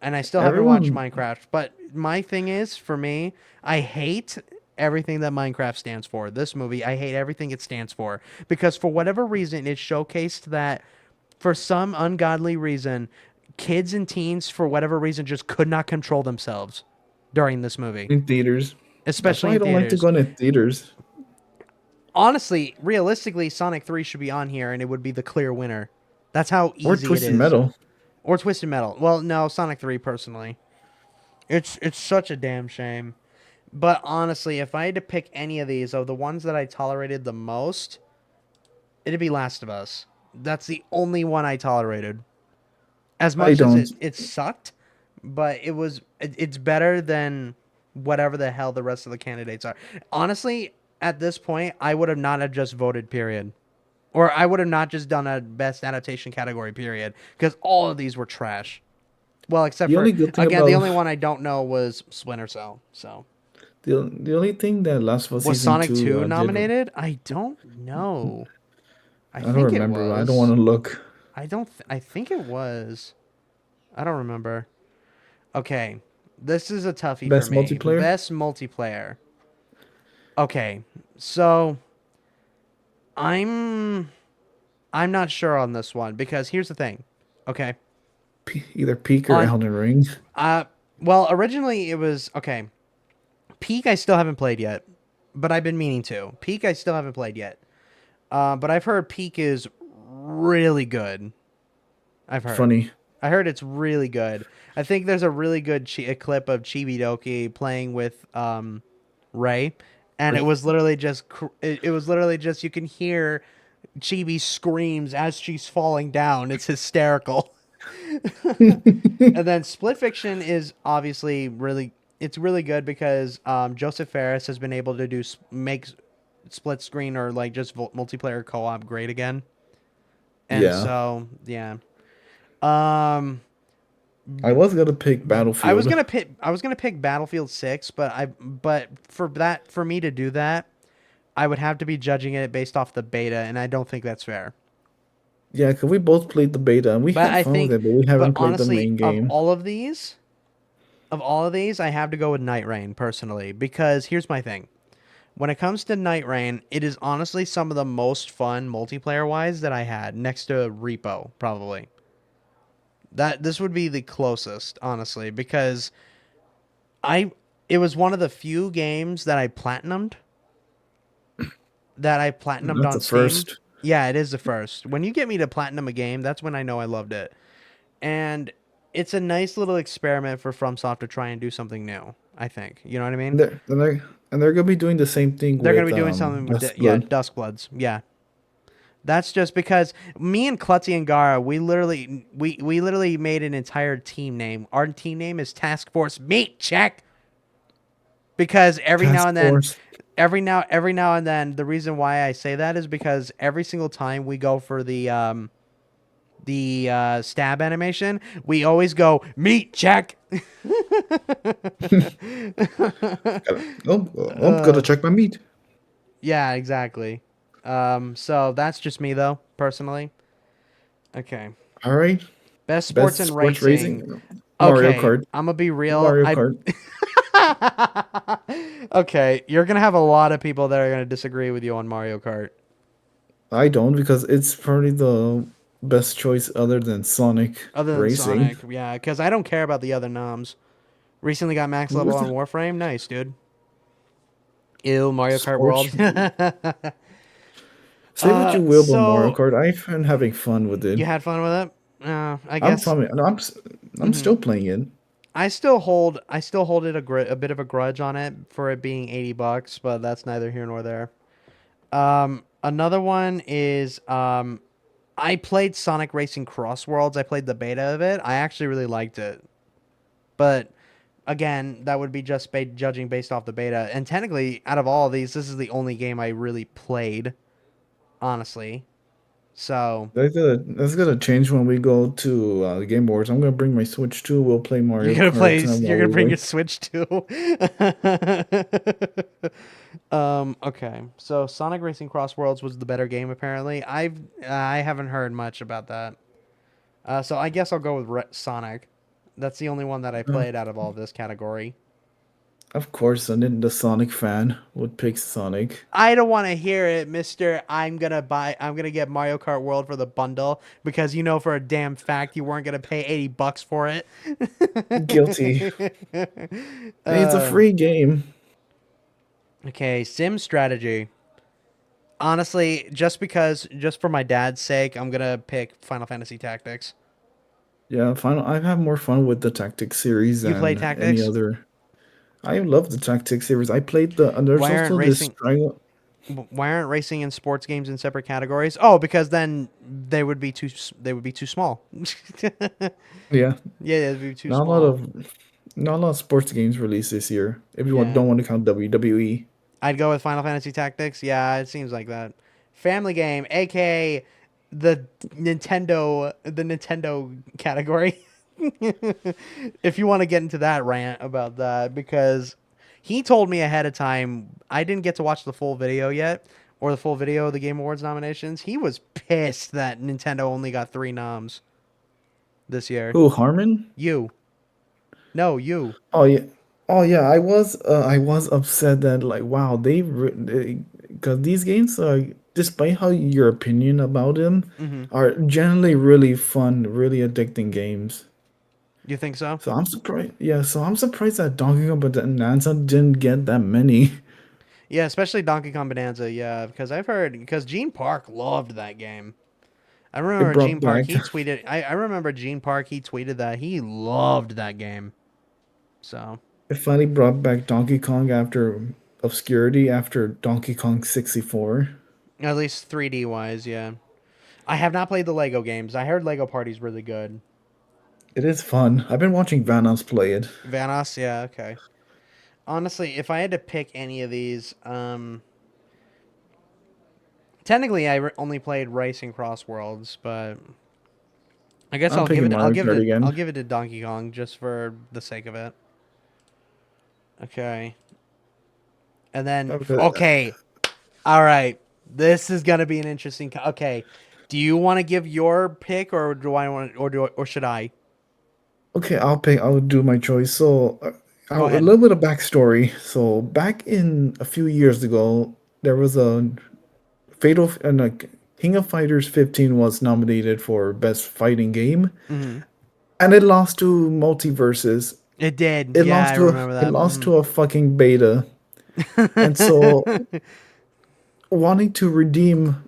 And I still haven't watched Everyone, Minecraft. But my thing is, for me, I hate everything that Minecraft stands for. This movie, I hate everything it stands for. Because for whatever reason, it showcased that for some ungodly reason, kids and teens, for whatever reason, just could not control themselves during this movie, in theaters. That's especially why I in don't like to theaters. go in theaters. Honestly, realistically, Sonic 3 should be on here and it would be the clear winner. That's how Or easy it Twisted is. Metal. Or Twisted Metal. Well, no, Sonic 3 personally. It's such a damn shame. But honestly, if I had to pick any of these of the ones that I tolerated the most, it'd be Last of Us. That's the only one I tolerated. As I much as don't. it sucked, but it's better than whatever the hell the rest of the candidates are. Honestly, at this point, I would have not have just voted period. Or I would have not just done a best adaptation category period because all of these were trash. Well, except The for only good thing again, the about only one I don't know was Splinter Cell. So the only thing that Last of Us was season Sonic two 2 did, nominated? I don't know. I I don't think it remember. I don't want was. to look. I don't. I think it was. I don't remember. Okay, this is a toughie for Best me. multiplayer. Best multiplayer. Okay, so I'm I'm not sure on this one because here's the thing. Okay. Either Peak or On Elden Ring. well, originally it was okay. Peak I still haven't played yet, but I've been meaning to. Peak I still haven't played yet. But I've heard Peak is really good. I've heard. Funny. I heard it's really good. I think there's a really good a clip of Chibidoki playing with Ray, and it was literally just it was literally just you can hear Chibi screams as she's falling down. It's hysterical. And then Split Fiction is obviously it's really good because Joseph Ferris has been able to make split screen or like just multiplayer co-op great again. And Yeah. so, yeah. Um I was gonna pick Battlefield. I was gonna pick Battlefield 6, but for me to do that, I would have to be judging it based off the beta, and I don't think that's fair. Yeah, because we both played the beta and we But had I fun think, with it, but we haven't played the honestly, main game. of all of these, I have to go with Night Rain personally because here's my thing: when it comes to Night Rain, it is honestly some of the most fun multiplayer wise that I had, next to Repo probably. This would be the closest, honestly, because it was one of the few games that I platinumed. That I platinumed That's on the Steam. first. Yeah, it is the first. When you get me to platinum a game, that's when I know I loved it. And it's a nice little experiment for FromSoft to try and do something new, I think. You know what I mean? And they're gonna be doing the same thing They're with going to be doing something with Duskblood. Duskbloods. Yeah. That's just because me and Klutzy and Gara, we literally made an entire team name. Our team name is Task Force Meat Check. Because every Task now and then Force. every now and then the reason why I say that is because every single time we go for the stab animation, we always go meat check. I'm gonna check my meat. Yeah, exactly. So that's just me though, personally. Okay. All right. Best sports Best and sports racing. racing, Mario Okay, Kart. I'm gonna be real. Mario Kart. Okay, you're gonna have a lot of people that are gonna disagree with you on Mario Kart. I don't because it's probably the best choice other than Sonic Other than Racing. Sonic, yeah, because I don't care about the other noms. Recently got max level What's on the Warframe. Nice, dude. Ew, Mario Kart sports? World. Say what you will about Mario So Kart. I've been having fun with it. you had fun with it? I I'm guess. fun. I'm Mhm. still playing it. I still hold it a bit of a grudge on it for it being $80, but that's neither here nor there. Another one is I played Sonic Racing Cross Worlds. I played the beta of it. I actually really liked it, but again, that would be just judging based off the beta. And technically, out of all of these, this is the only game I really played, honestly. So That's gonna change when we go to Game Awards. I'm gonna bring my Switch too. We'll play you're Mario gonna play. Kart You're while gonna we bring your wait. Switch too. Okay. So Sonic Racing Cross Worlds was the better game. Apparently, I haven't heard much about that. So I guess I'll go with Sonic. That's the only one that I Uh, played out of all this category. of course, the Sonic fan would pick Sonic. I don't want to hear it, Mister. I'm gonna get Mario Kart World for the bundle because you know for a damn fact you weren't gonna pay $80 for it. Guilty. Hey, it's a uh, free game. okay, Sim Strategy. Honestly, just for my dad's sake, I'm gonna pick Final Fantasy Tactics. Yeah, final. I have more fun with the Tactics series You play than any Tactics? other. I love the Tactics series. I played the. And there's Why aren't also this racing? triangle. Why aren't racing and sports games in separate categories? Oh, because then they would be too small. Yeah, Yeah, they'd be too not a lot small. of not a lot of sports games released this year. If you Yeah. don't want to count WWE. I'd go with Final Fantasy Tactics. Yeah, it seems like that. Family game, aka the Nintendo category. If you want to get into that rant about that, because he told me ahead of time. I didn't get to watch the full video yet, or the full video of the Game Awards nominations. He was pissed that Nintendo only got 3 noms this year. Who, Harmon? You. No, you. Oh yeah, oh yeah. I was upset that like wow because these games are, despite how your opinion about them, Hmm. are generally really fun, really addicting games. You think so? So I'm surprised. Yeah, so I'm surprised that Donkey Kong Bonanza didn't get that many. Yeah, especially Donkey Kong Bonanza. Yeah, because I've heard because Gene Park loved that game. I It remember brought Gene Park. back. He tweeted. I remember Gene Park. He tweeted that he loved that game. So It finally brought back Donkey Kong after obscurity after Donkey Kong 64. at least 3D wise, yeah. I have not played the Lego games. I heard Lego Party's really good. It is fun. I've been watching Vanos play it. Vanos, yeah, okay. Honestly, if I had to pick any of these, technically only played Racing Cross Worlds, but I guess I'm I'll give picking it. I'll Mario give Kart it. I'll again. give it to Donkey Kong just for the sake of it. Okay, and then Okay. okay, all right. This is gonna be an interesting. Okay, do you want to give your pick, or do I want, or should I? Okay, I'll pick. I'll do my choice. So, Go a ahead. little bit of backstory. So, back in a few years ago, there was a Fatal and King of Fighters 15 was nominated for best fighting game, Hmm. and it lost to Multiverses. It did. It Yeah, lost I to remember it that. lost to a fucking beta. And so, wanting to redeem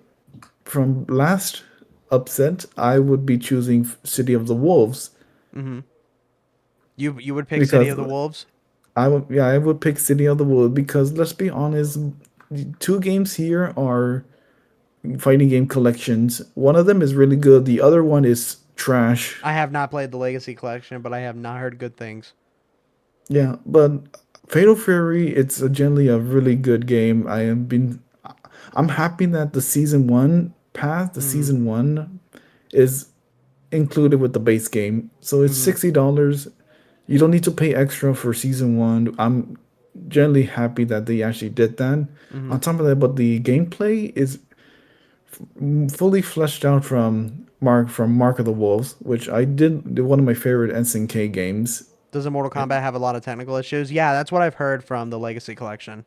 from last upset, I would be choosing City of the Wolves Hmm. You would pick City because of the Wolves? I would pick City of the Wolves because let's be honest, the two games here are fighting game collections. One of them is really good, the other one is trash. I have not played the Legacy Collection, but I have not heard good things. Yeah, but Fatal Fury, it's generally a really good game. I'm happy that the season one passed. The Hmm. season one is included with the base game, so it's Hmm. $60. You don't need to pay extra for season one. I'm generally happy that they actually did that. Hmm. On top of that, but the gameplay is fully fleshed out from Mark of the Wolves, which I did one of my favorite SNK games. Doesn't Mortal Kombat have a lot of technical issues? Yeah, that's what I've heard from the Legacy Collection.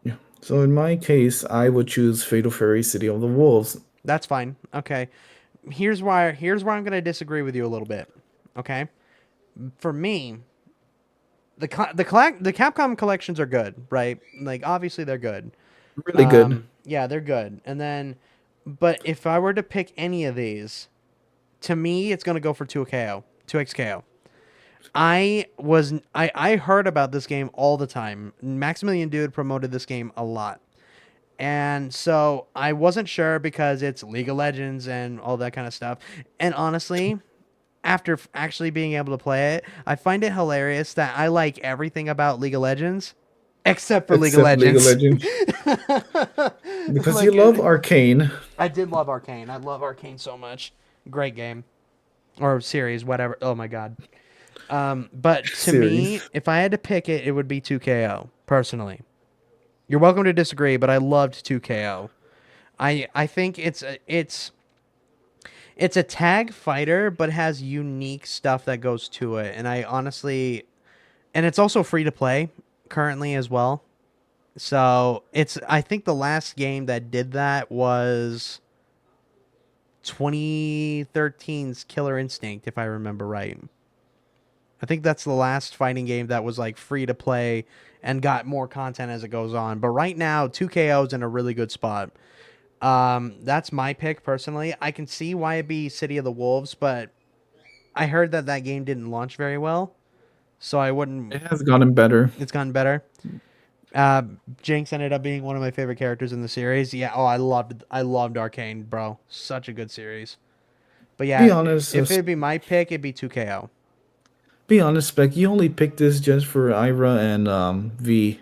Yeah. So in my case, I would choose Fatal Fury City of the Wolves. That's fine. Okay. Here's where I'm going to disagree with you a little bit. Okay? For me, the Capcom collections are good, right? Like obviously they're good. Really good. Yeah, they're good. And then but if I were to pick any of these, to me it's going to go for 2XKO. I heard about this game all the time. Maximilian Dude promoted this game a lot. And so I wasn't sure because it's League of Legends and all that kind of stuff. And honestly, after actually being able to play it, I find it hilarious that I like everything about League of Legends except for League of Legends. Because Like, you love Arcane. I did love Arcane. I love Arcane so much. Great game. Or series, whatever. Oh my god. But to me, if I had to pick it, it would be 2KO, personally. You're welcome to disagree, but I loved 2KO. I think it's a tag fighter, but has unique stuff that goes to it. And and it's also free to play currently as well. So I think the last game that did that was 2013's Killer Instinct, if I remember right. I think that's the last fighting game that was like free to play and got more content as it goes on. But right now, 2KO is in a really good spot. That's my pick personally. I can see why it'd be City of the Wolves, but I heard that game didn't launch very well, so I wouldn't. It has gotten better. It's gotten better. Jinx ended up being one of my favorite characters in the series. Yeah, I loved Arcane, bro. Such a good series. But yeah, Be honest, if it'd be my pick, it'd be 2KO. Be honest, Spec. You only picked this just for Ira and V.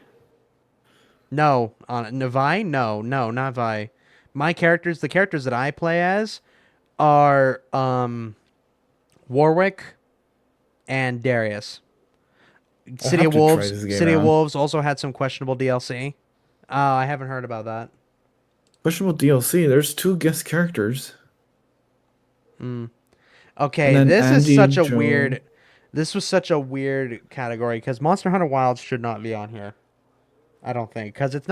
No, Vi? No, not Vi. The characters that I play as are Warwick and Darius. City of Wolves also had some questionable DLC. I haven't heard about that. Questionable DLC. There's 2 guest characters. Okay, this was such a weird category because Monster Hunter Wilds should not be on here. I don't think because it's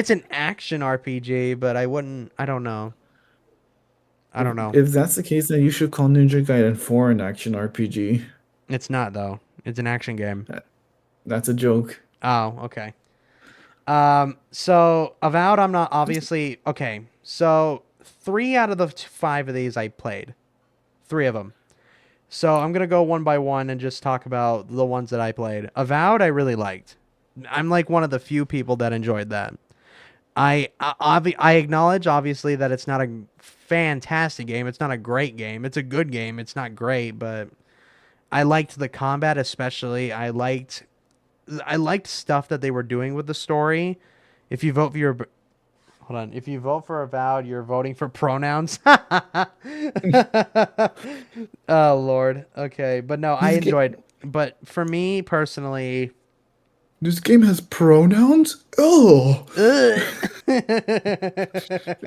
an action RPG, but I don't know. If that's the case, then you should call Ninja Gaiden 4 an action RPG. It's not though. It's an action game. That's a joke. Oh, okay. So Avowed, I'm not obviously okay. So 3 out of the 5 of these I played, 3 of them. So I'm gonna go one by one and just talk about the ones that I played. Avowed, I really liked. I'm like one of the few people that enjoyed that. I acknowledge obviously that it's not a fantastic game. It's not a great game. It's a good game. It's not great, but I liked the combat especially. I liked stuff that they were doing with the story. If you vote for Avowed, you're voting for pronouns. Oh Lord. Okay, but no, I enjoyed. But for me personally, this game has pronouns? Oh.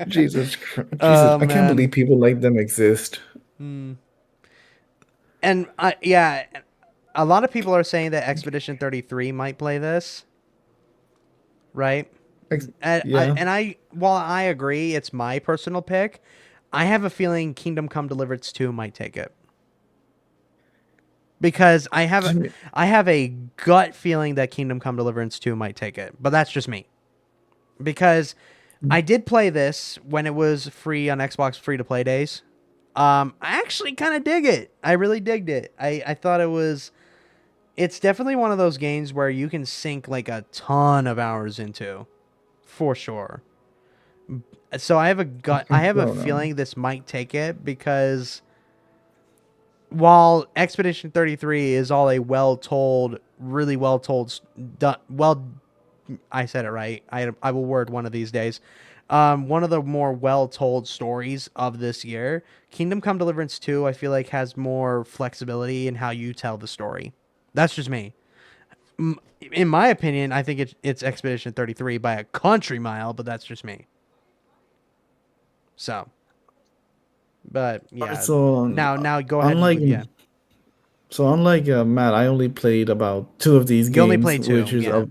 Jesus Christ. I can't believe people like them exist. And yeah, a lot of people are saying that Expedition 33 might play this. Right? While I agree, it's my personal pick. I have a feeling Kingdom Come Deliverance 2 might take it. Because I have a gut feeling that Kingdom Come Deliverance 2 might take it. But that's just me. Because I did play this when it was free on Xbox free-to-play days. I actually kind of dig it. I really digged it. I thought it's definitely one of those games where you can sink like a ton of hours into. For sure. So I have a feeling this might take it because while Expedition 33 is all a really well told, I said it right. I will word one of these days. One of the more well told stories of this year, Kingdom Come Deliverance 2, I feel like has more flexibility in how you tell the story. That's just me. In my opinion, I think it's Expedition 33 by a country mile, but that's just me. So, But yeah, So now go ahead. unlike Yeah, Matt, I only played about 2 of these you only games, play two. which is Yeah.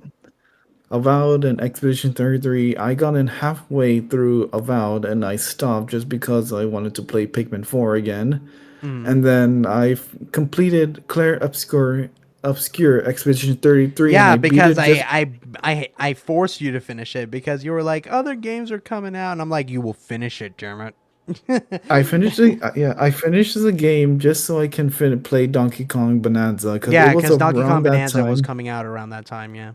Avowed and Expedition 33. I got in halfway through Avowed and I stopped just because I wanted to play Pikmin 4 again. Mm. And then I completed Claire Obscure Expedition 33 and Yeah, I beat because it just I forced you to finish it because you were like other games are coming out, and I'm like, you will finish it, damn it. I finished the game just so I can play Donkey Kong Bonanza because it Yeah, was because Donkey Kong around that Bonanza was time. coming out around that time. Yeah.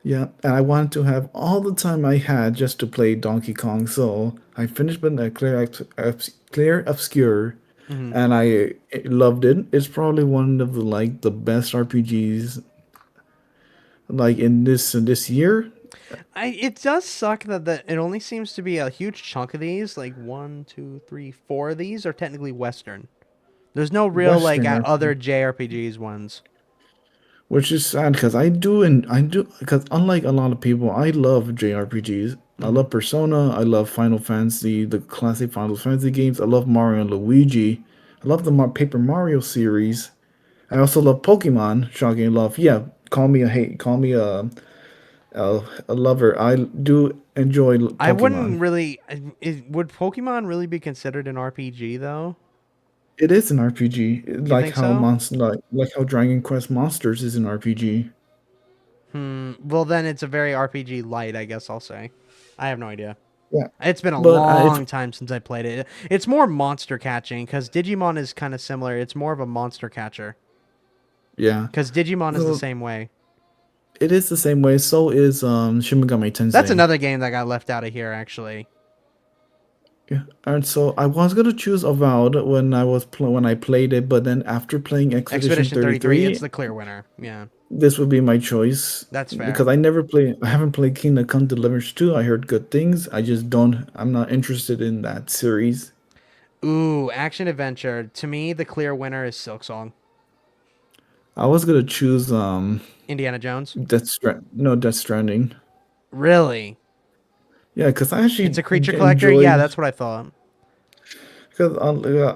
Yeah, and I wanted to have all the time I had just to play Donkey Kong. So I finished Clear Obscure, Hmm. and I loved it. It's probably one of the best RPGs like in this year. It does suck that it only seems to be a huge chunk of these, like one, two, three, four of these are technically Western. There's no real like Western other RPG, JRPGs ones. which is sad because I do because unlike a lot of people, I love JRPGs. I Hmm. love Persona. I love Final Fantasy, the classic Final Fantasy games. I love Mario and Luigi. I love the Paper Mario series. I also love Pokemon. Shocking love. Yeah, call me a lover. I do enjoy I wouldn't Pokemon. really. Would Pokemon really be considered an RPG though? It is an RPG, You think so? like how Dragon Quest Monsters is an RPG. Hmm. Well, then it's a very RPG light, I guess I'll say. I have no idea. Yeah, It's been a but if long time since I played it. It's more monster catching because Digimon is kind of similar. It's more of a monster catcher yeah, because Digimon is the so same way. it is the same way. So is Shin Megami That's Tensei. another game that got left out of here, actually. Yeah, and so I was gonna choose Avowed when when I played it, but then after playing Expedition Expedition 33, it's 33, the clear winner. Yeah, this would be my choice that's fair. because I haven't played Kingdom Come Deliverance 2. I heard good things. I'm not interested in that series. Ooh, action adventure. To me, the clear winner is Silk Song. I was gonna choose Indiana Jones. Death Stranding. Really? Yeah, because I It's actually a creature collector? Yeah, enjoyed that's what I thought. because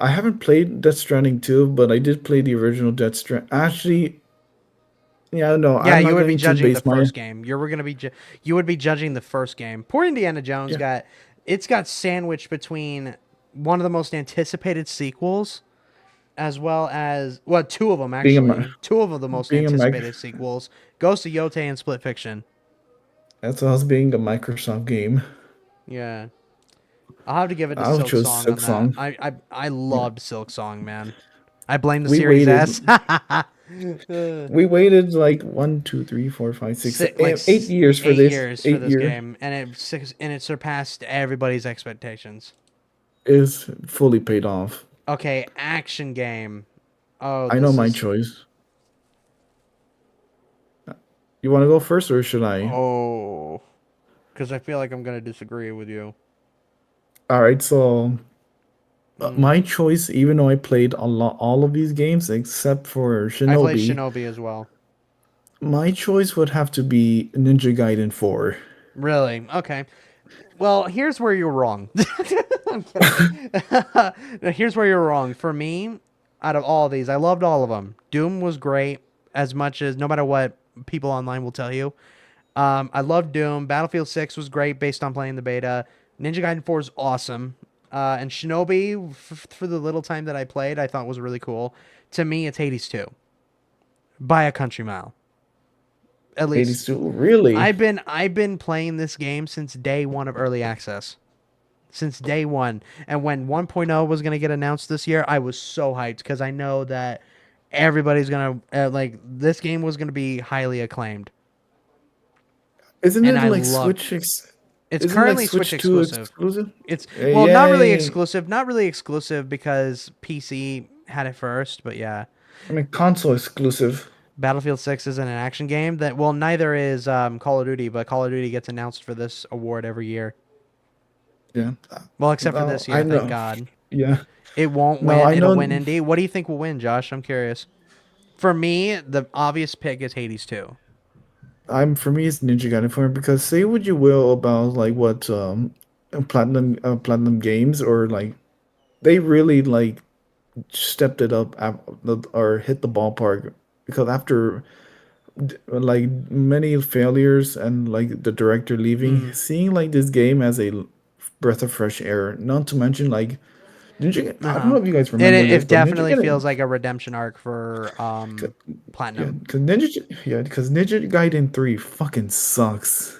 I haven't played Death Stranding 2, but I did play the original Death Strand. Actually, yeah, no, Yeah, I'm you not would be going to judging the base my first game. You were gonna be you would be judging the first game. Poor Indiana Jones yeah got sandwiched between one of the most anticipated sequels, as well as well, two of them being a actually. Two of the most being a mic. anticipated sequels: Ghost of Yotei and Split Fiction. That's us being a Microsoft game. Yeah, I'll have to give it to I'll Silk choose Song on Silk that. Song. I Yeah, loved Silk Song, man. I blame the we Series S. waited. We waited like 8 years for Eight this. years for 8 this year game, and it surpassed everybody's expectations. is fully paid off. Okay, action game. Oh, I know this my is choice. You want to go first or should I? oh, because I feel like I'm gonna disagree with you. All right, so Mm. my choice, even though I played all of these games except for I played Shinobi, Shinobi as well. my choice would have to be Ninja Gaiden 4. Really? Okay. Well, here's where you're wrong. I'm kidding. Here's where you're wrong. For me, out of all of these, I loved all of them. Doom was great, as much as no matter what people online will tell you. I loved Doom. Battlefield 6 was great based on playing the beta. Ninja Gaiden 4 is awesome. And Shinobi, for the little time that I played, I thought was really cool. To me, it's Hades 2 by a country mile. At least 82, really? I've been playing this game since day one of early access. Since day one. And when 1.0 was going to get announced this year, I was so hyped because I know that everybody's going to, this game was going to be highly acclaimed. Isn't And it I like loved It's Isn't like currently Switch Switch 2 exclusive. exclusive? It's, well, not really Yay! exclusive. Not really exclusive because PC had it first, but yeah. I mean, console exclusive. Battlefield 6 isn't an action game. That well, neither is Call of Duty, but Call of Duty gets announced for this award every year. Yeah. Well, except for No, this year, I thank know. God. Yeah. It won't No, win. I It'll know. win indie. What do you think will win, Josh? I'm curious. For me, the obvious pick is Hades 2. For me it's Ninja Gaiden 4 because say what you will about like what platinum games or like they really like stepped it up or hit the ballpark because after like many failures and like the director leaving, seeing like this game as a breath of fresh air. Not to mention like I don't know if you guys remember this, It but Ninja definitely Gaiden. feels like a redemption arc for Yeah, Platinum. because Ninja Gaiden 3 fucking sucks.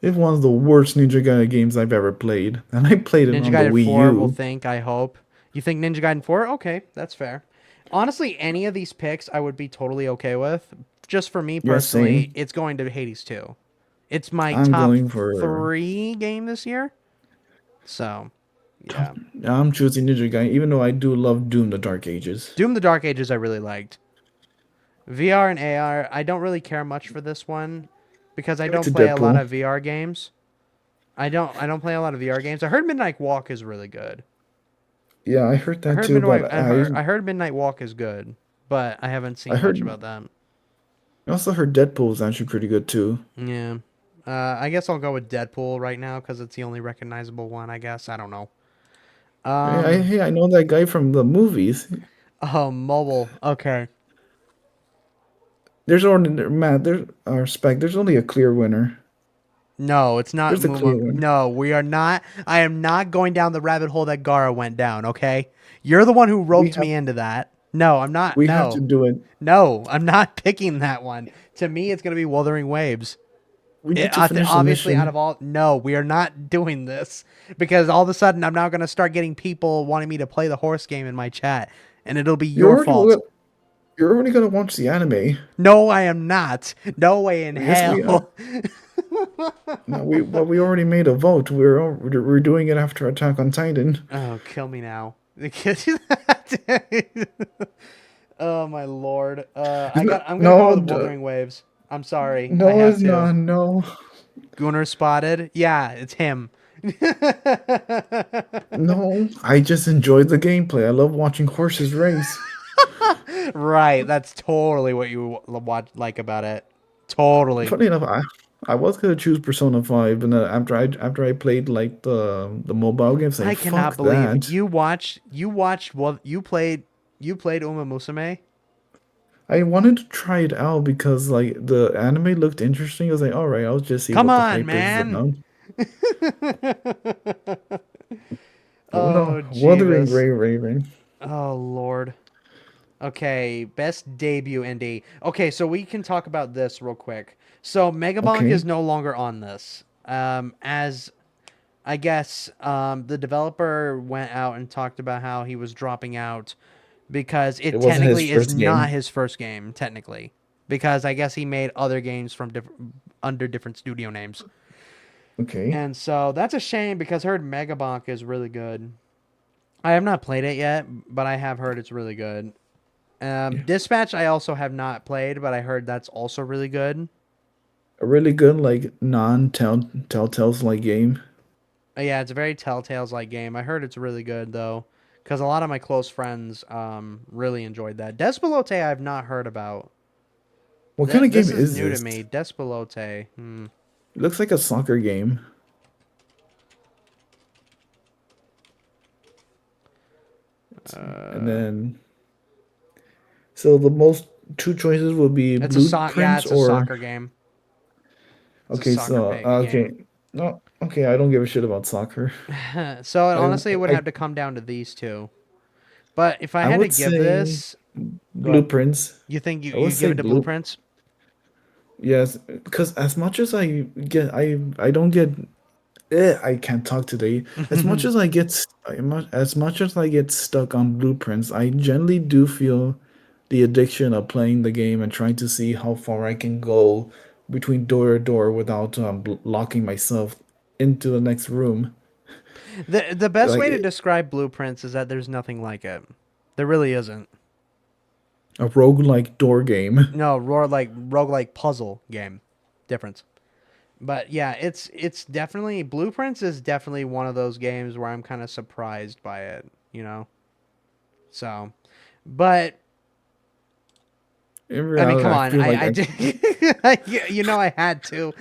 It's one of the worst Ninja Gaiden games I've ever played, and I played it Ninja on the Gaiden Wii 4 will U. think, I hope. You think Ninja Gaiden 4? Okay, that's fair. Honestly, any of these picks I would be totally okay with. Just for me Yeah, personally, same. it's going to Hades 2. It's my I'm top going for 3 game this year. So, yeah. I'm choosing Ninja Gaiden, even though I do love Doom: The Dark Ages. Doom the Dark Ages I really liked. VR and AR, I don't really care much for this one because I Give it don't to play a lot Deadpool. of VR games. I don't play a lot of VR games. I heard Midnight Walk is really good. Yeah, I heard that too, but I heard Midnight Walk is good, but I haven't I seen much heard about that. I also heard Deadpool is actually pretty good too. Yeah. I guess I'll go with Deadpool right now because it's the only recognizable one, I guess. I don't know. Hey, I know that guy from the movies. Oh, mobile. Okay. There's only Matt. There's our spec. There's only a clear winner. No, it's not There's a clear Muma. winner. No, we are not. I am not going down the rabbit hole that Gara went down, okay? You're the one who We roped have me into that. No, I'm not. we have to No. do it. No, I'm not picking that one. To me, it's going to be Wuthering Waves. We need to finish the Obviously, out mission. of all, no, we are not doing this because all of a sudden I'm now going to start getting people wanting me to play the horse game in my chat, and it'll be You're your already fault. you're already gonna watch the anime. No, I am not. No way in Yes, we are. hell. No, we already made a vote. We're doing it after Attack on Titan. Oh, kill me now. Oh my lord. I'm gonna go No, with Wuthering Waves. I'm sorry. I no, have it's to. not. No, Gunnar spotted. Yeah, it's him. no. I just enjoyed the gameplay. I love watching horses race. Right, that's totally what you like about it. Totally. Funny enough, I was gonna choose Persona 5, and then after I played like the mobile games, I like cannot fuck believe that. you played Uma Musume. I wanted to try it out because like the anime looked interesting. I was like, all right, I'll just see Come what the on, hype is man. around. Oh no, Oh, Wuthering Jeebus. Raven. Oh, Lord. Okay, best debut indie. Okay, so we can talk about this real quick. So Megabonk Okay, is no longer on this. As I guess the developer went out and talked about how he was dropping out because it it wasn't his technically is first not game. his first game, technically. Because I guess he made other games from under different studio names. Okay, And so that's a shame because I heard Megabonk is really good. I have not played it yet, but I have heard it's really good. yeah, Dispatch I also have not played, but I heard that's also really good. a really good like non-telltales like game. Yeah, it's a very Telltales like game. I heard it's really good though, because a lot of my close friends really enjoyed that. Despelote I have not heard about. What kind of game This is is new to this? me. Despelote. Hmm. It looks like a soccer game. And then, so the most two choices will be Yeah, Blueprints it's a or soccer game. It's a okay, soccer so game. okay, no, okay, I don't give a shit about soccer. So I honestly, it would I have to come down to these two. But if I I had to would give say this, go ahead. Blueprints. You think I would you give say it to blue. Blueprints? Yes, because as much as I get, I don't get. I can't talk today. As much as I get, as much as I get stuck on Blueprints, I generally do feel the addiction of playing the game and trying to see how far I can go between door to door without locking myself into the next room. The best way to Like describe Blueprints is that there's nothing like it. There really isn't. a roguelike door game. No, roguelike puzzle game. Difference. But yeah, it's definitely Blueprints is definitely one of those games where I'm kind of surprised by it, you know. So, but In I mean, reality, come I on. feel like I did. You know, I had to.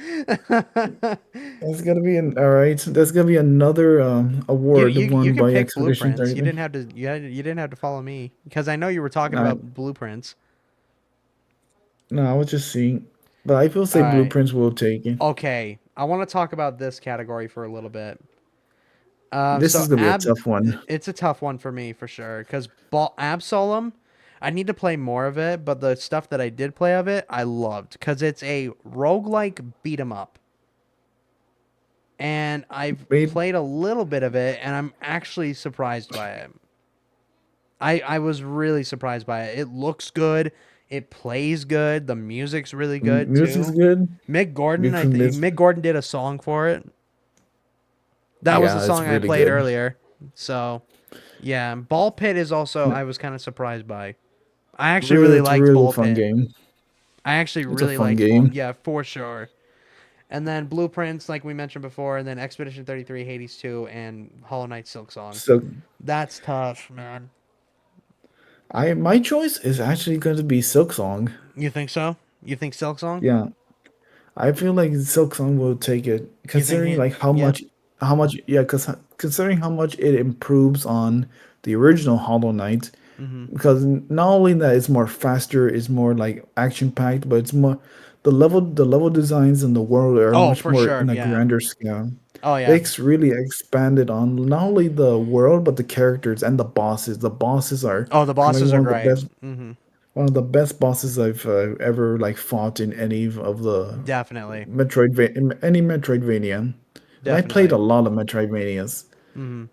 that's gonna be an all right. That's gonna be another award You won can by pick Expedition blueprints. You 33. didn't have to. You didn't have to follow me because I know you were talking I, about blueprints. no, I was just seeing, but I will All say right. Blueprints will take it. Okay. I want to talk about this category for a little bit. This So is gonna be a tough one. it's a tough one for me for sure because Absolem, I need to play more of it, but the stuff that I did play of it, I loved because it's a roguelike beat 'em up. And I've Wait, played a little bit of it, and I'm actually surprised by it. I was really surprised by it. It looks good. It plays good. The music's really good music's too. good. Mick Gordon, I Because think Mick Gordon did a song for it. That was the yeah, it's song I really played good. earlier. So, yeah, Ball Pit is also I was kind of surprised by. I actually Really, really it's a liked really Ball fun Pit. game. I actually It's a really fun liked Ball. game. Yeah, for sure. And then Blueprints, like we mentioned before, and then Expedition 33, Hades 2, and Hollow Knight Silk Song. So That's tough, man. my choice is actually going to be Silk Song. You think so? You think Silk Song? Yeah, I feel like Silk Song will take it, You think considering he? like Yeah. how much, yeah, because considering how much it improves on the original Hollow Knight. Mm-hmm. Because not only that it's more faster, it's more like action packed, but it's more the level designs in the world are Oh, much for more sure. in a Yeah. grander scale. Oh yeah. They really expanded on not only the world but the characters and the bosses. The bosses are Oh, the like bosses are great. Mm-hmm. one of the best bosses I've ever like fought in any of the Definitely. any Metroidvania. And I played a Definitely. lot of Metroidvanias. Mm-hmm.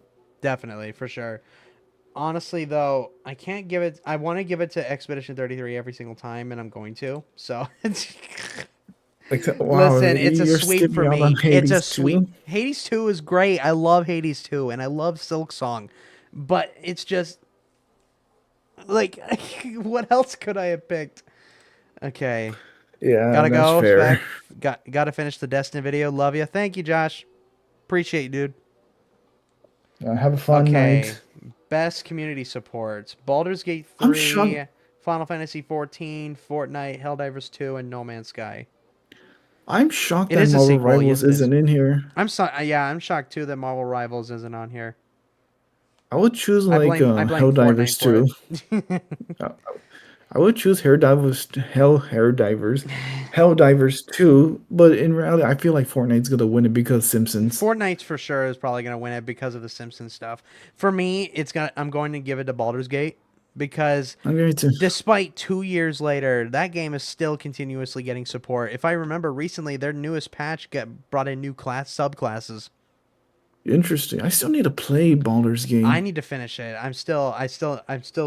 Definitely, for sure. Honestly, though, I can't give it. I want to give it to Expedition 33 every single time, and I'm going to. So, Like wow, listen, it's a you're sweep for skipping out on me. It's a Hades sweep. too. Hades 2 is great. I love Hades 2, and I love Silk Song. But it's just like, what else could I have picked? Okay, Yeah, gotta that's go. fair. Spec. Gotta finish the Destiny video. Love you. Thank you, Josh. Appreciate you, dude. Have a fun Okay, night. best community supports: Baldur's Gate I'm shocked. 3, Final Fantasy 14, Fortnite, Helldivers 2, and No Man's Sky. I'm shocked It that is a Marvel sequel. Rivals Yes, it is. isn't in here. Yeah, I'm shocked too that Marvel Rivals isn't on here. I would choose like I blame Fortnite Helldivers for too. it. Uh, I would choose Helldivers too. But in reality, I feel like Fortnite's gonna win it because Simpsons. Fortnite's for sure is probably gonna win it because of the Simpsons stuff. For me, I'm going to give it to Baldur's Gate because I'm going to. despite 2 years later, that game is still continuously getting support. If I remember recently, their newest patch brought in new subclasses. Interesting. I still need to play Baldur's I Gate. need to finish it. I'm still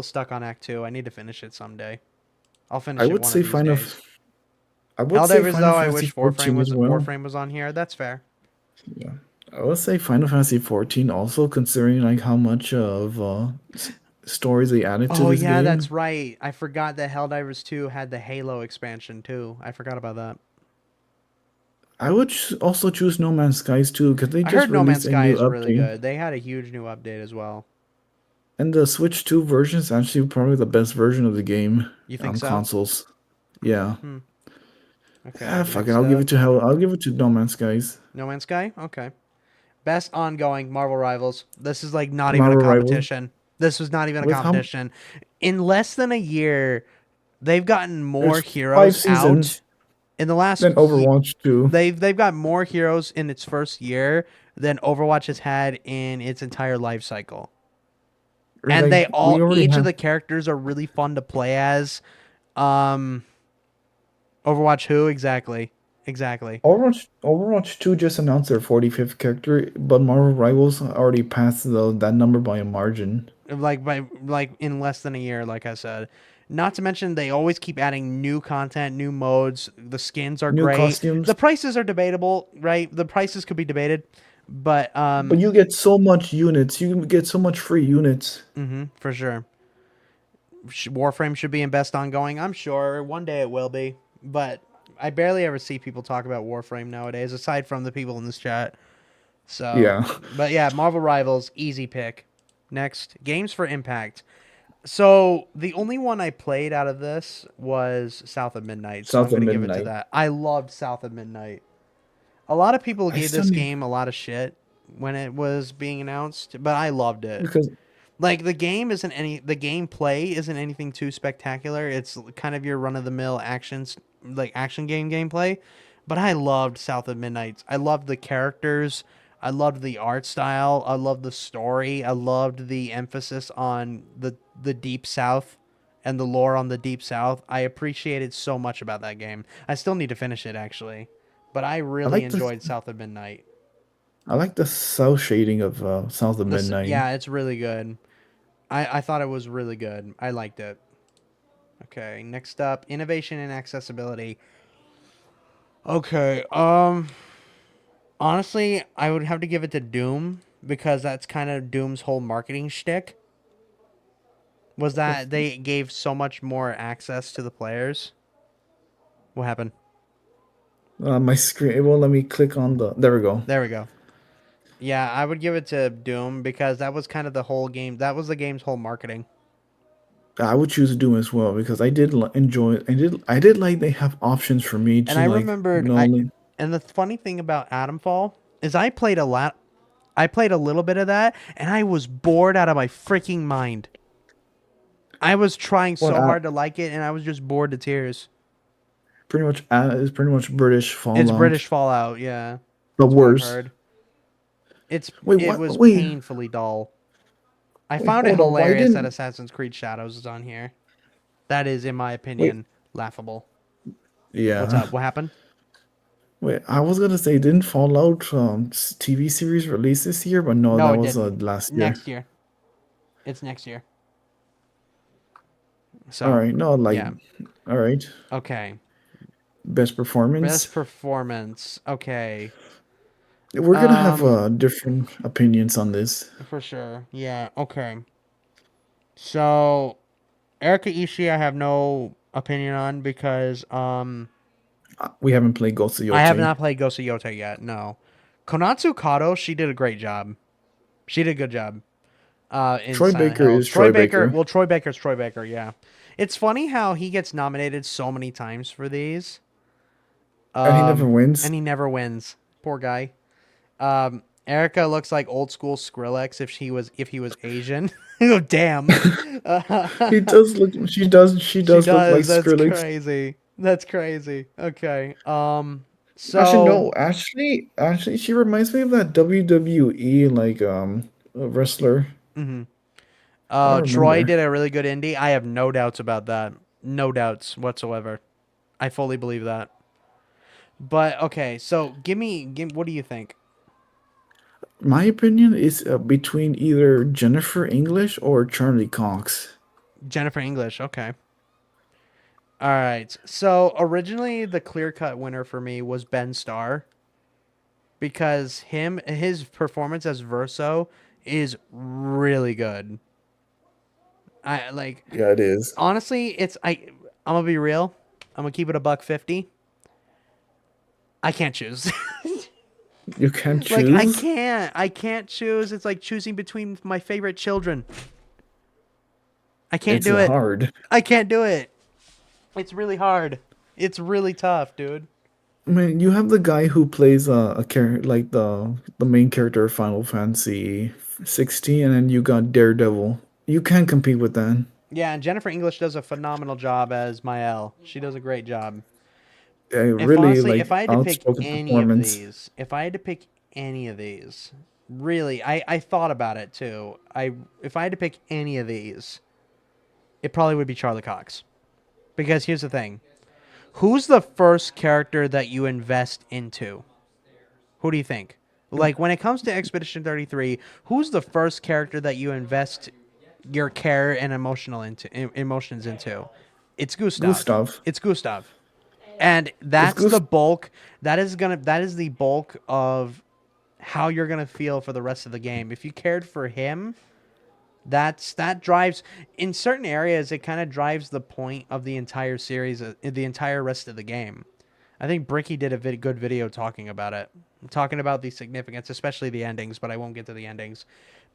stuck on Act 2. I need to finish it someday. I'll I finish it would one of say these days. I would say Helldivers Final though, I Fantasy wish 14 as well. Warframe was on here. That's fair. Yeah. I would say Final Fantasy 14 also, considering like how much of stories they added to Oh this yeah, game. that's right. I forgot that Helldivers 2 had the Halo expansion too. I forgot about that. I would also choose No Man's Skies too, because they I just heard No Man's released a Sky new is really update. good. They had a huge new update as well. And the Switch 2 version is actually probably the best version of the game You think on so? consoles. Yeah. Hmm. Okay. Ah, fuck it. Next up, I'll give it to No Man's Skies. No Man's Sky. Okay. Best ongoing Marvel Rivals. This is like not even a Marvel Rivals competition. This was not even a with how competition. In less than a year, they've gotten more there's 5 heroes out. seasons, In the last then Overwatch 2. they've got more heroes in its first year than Overwatch has had in its entire life cycle. Or And like we already each of have the characters are really fun to play as. Um Overwatch who exactly? Exactly. Overwatch 2 just announced their 45th character, but Marvel Rivals already passed that number by a margin. Like in less than a year, like I said. Not to mention they always keep adding new content, new modes. The skins are New great. costumes. The prices are debatable, right? The prices could be debated, but But you get so much units. You get so much free units. for sure. Warframe should be in best ongoing. I'm sure one day it will be, but I barely ever see people talk about Warframe nowadays, aside from the people in this chat. So, Yeah. but yeah, Marvel Rivals, easy pick. Next, games for impact. So the only one I played out of this was South of Midnight, so I'm South of gonna give it to Midnight. that. I loved South of Midnight. A lot of people I gave still this need game a lot of shit when it was being announced, but I loved it. because Like the gameplay isn't anything too spectacular. It's kind of your run of the mill actions, like action game gameplay. But I loved South of Midnight. I loved the characters. I loved the art style. I loved the story. I loved the emphasis on the Deep South and the lore on the Deep South. I appreciated so much about that game. I still need to finish it actually, but I I really like the enjoyed South of Midnight. I like the cell shading of South of Midnight. Yeah, it's really good. I thought it was really good. I liked it. Okay, next up, innovation and accessibility. Okay, honestly, I would have to give it to Doom because that's kind of Doom's whole marketing shtick. Was that they gave so much more access to the players? What happened? My screen, it won't let me click on the. There we go. There we go. Yeah, I would give it to Doom because that was kind of the whole game. That was the game's whole marketing. I would choose Doom as well because I did enjoy it. I did like they have options for me And to I like remembered not only. and the funny thing about Atomfall is I played a lot. I played a little bit of that, and I was bored out of my freaking mind. I was trying What so hard to like it, and I was just bored to tears. pretty much is pretty much British It's Fallout. British Fallout, yeah. The That's what I've worst. heard. Wait, It what? was Wait, painfully dull. I wait, found it hold on. Why hilarious that didn't? Assassin's Creed Shadows is on here. That is, in my Wait, opinion, laughable. What's yeah. up? What happened? Wait, I was gonna say, didn't Fallout TV series release this year? But no, No, that it was didn't. last year. Next year. It's next year. All So, right, no, like, yeah. all right, Okay. best Best performance. performance. Okay. We're gonna have Um, different opinions on this. for sure. Yeah. Okay. So, Erika Ishii, I have no opinion on because We haven't played Ghost of I have Yotei. not played Ghost of Yotei yet. No. Konatsu Kato, she did a great job. She did a good job. In Troy Silent Baker Hills. is Troy Troy Baker. Baker. Well, Troy Baker's Troy Baker. Yeah. It's funny how he gets nominated so many times for these. And he never wins. And he never wins. Poor guy. Erica looks like old school Skrillex if he was Asian. Oh, damn. He does look. She She does look like does. That's Skrillex. crazy. That's crazy. Okay. Actually, So no. Actually, she reminds me of that WWE like wrestler. I don't Troy remember. did a really good indie. I have no doubts about that. No doubts whatsoever. I fully believe that. But okay, so give what do you think? My opinion is between either Jennifer English or Charlie Cox. Jennifer English. Okay. All right. So originally the clear-cut winner for me was Ben Starr because his performance as Verso is really good. I like Yeah, it is. honestly, I'm gonna be real. I'm gonna keep it a buck 50. I can't choose. You can't Like choose. I can't choose. It's like choosing between my favorite children. I can't It's do it. hard. I can't do it. It's really hard. It's really tough, dude. I mean, you have the guy who plays a character like the main character of Final Fantasy 16, and then you got Daredevil. You can't compete with that. Yeah, and Jennifer English does a phenomenal job as Mael. She does a great job. If Really honestly, like if I had to pick outspoken any of performance. these, if I had to pick any of these, really, I thought about it too. If I had to pick any of these, it probably would be Charlie Cox. Because here's the thing. Who's the first character that you invest into? Who do you think? Like when it comes to Expedition 33, who's the first character that you invest your care and emotions into? It's Gustav. Gustav. It's Gustav. And It's that's the Gustav. bulk. That is the bulk of how you're gonna feel for the rest of the game. If you cared for him, that drives in certain areas. It kind of drives the point of the entire series, the entire rest of the game. I think Bricky did a good video talking about it, talking about the significance, especially the endings. But I won't get to the endings.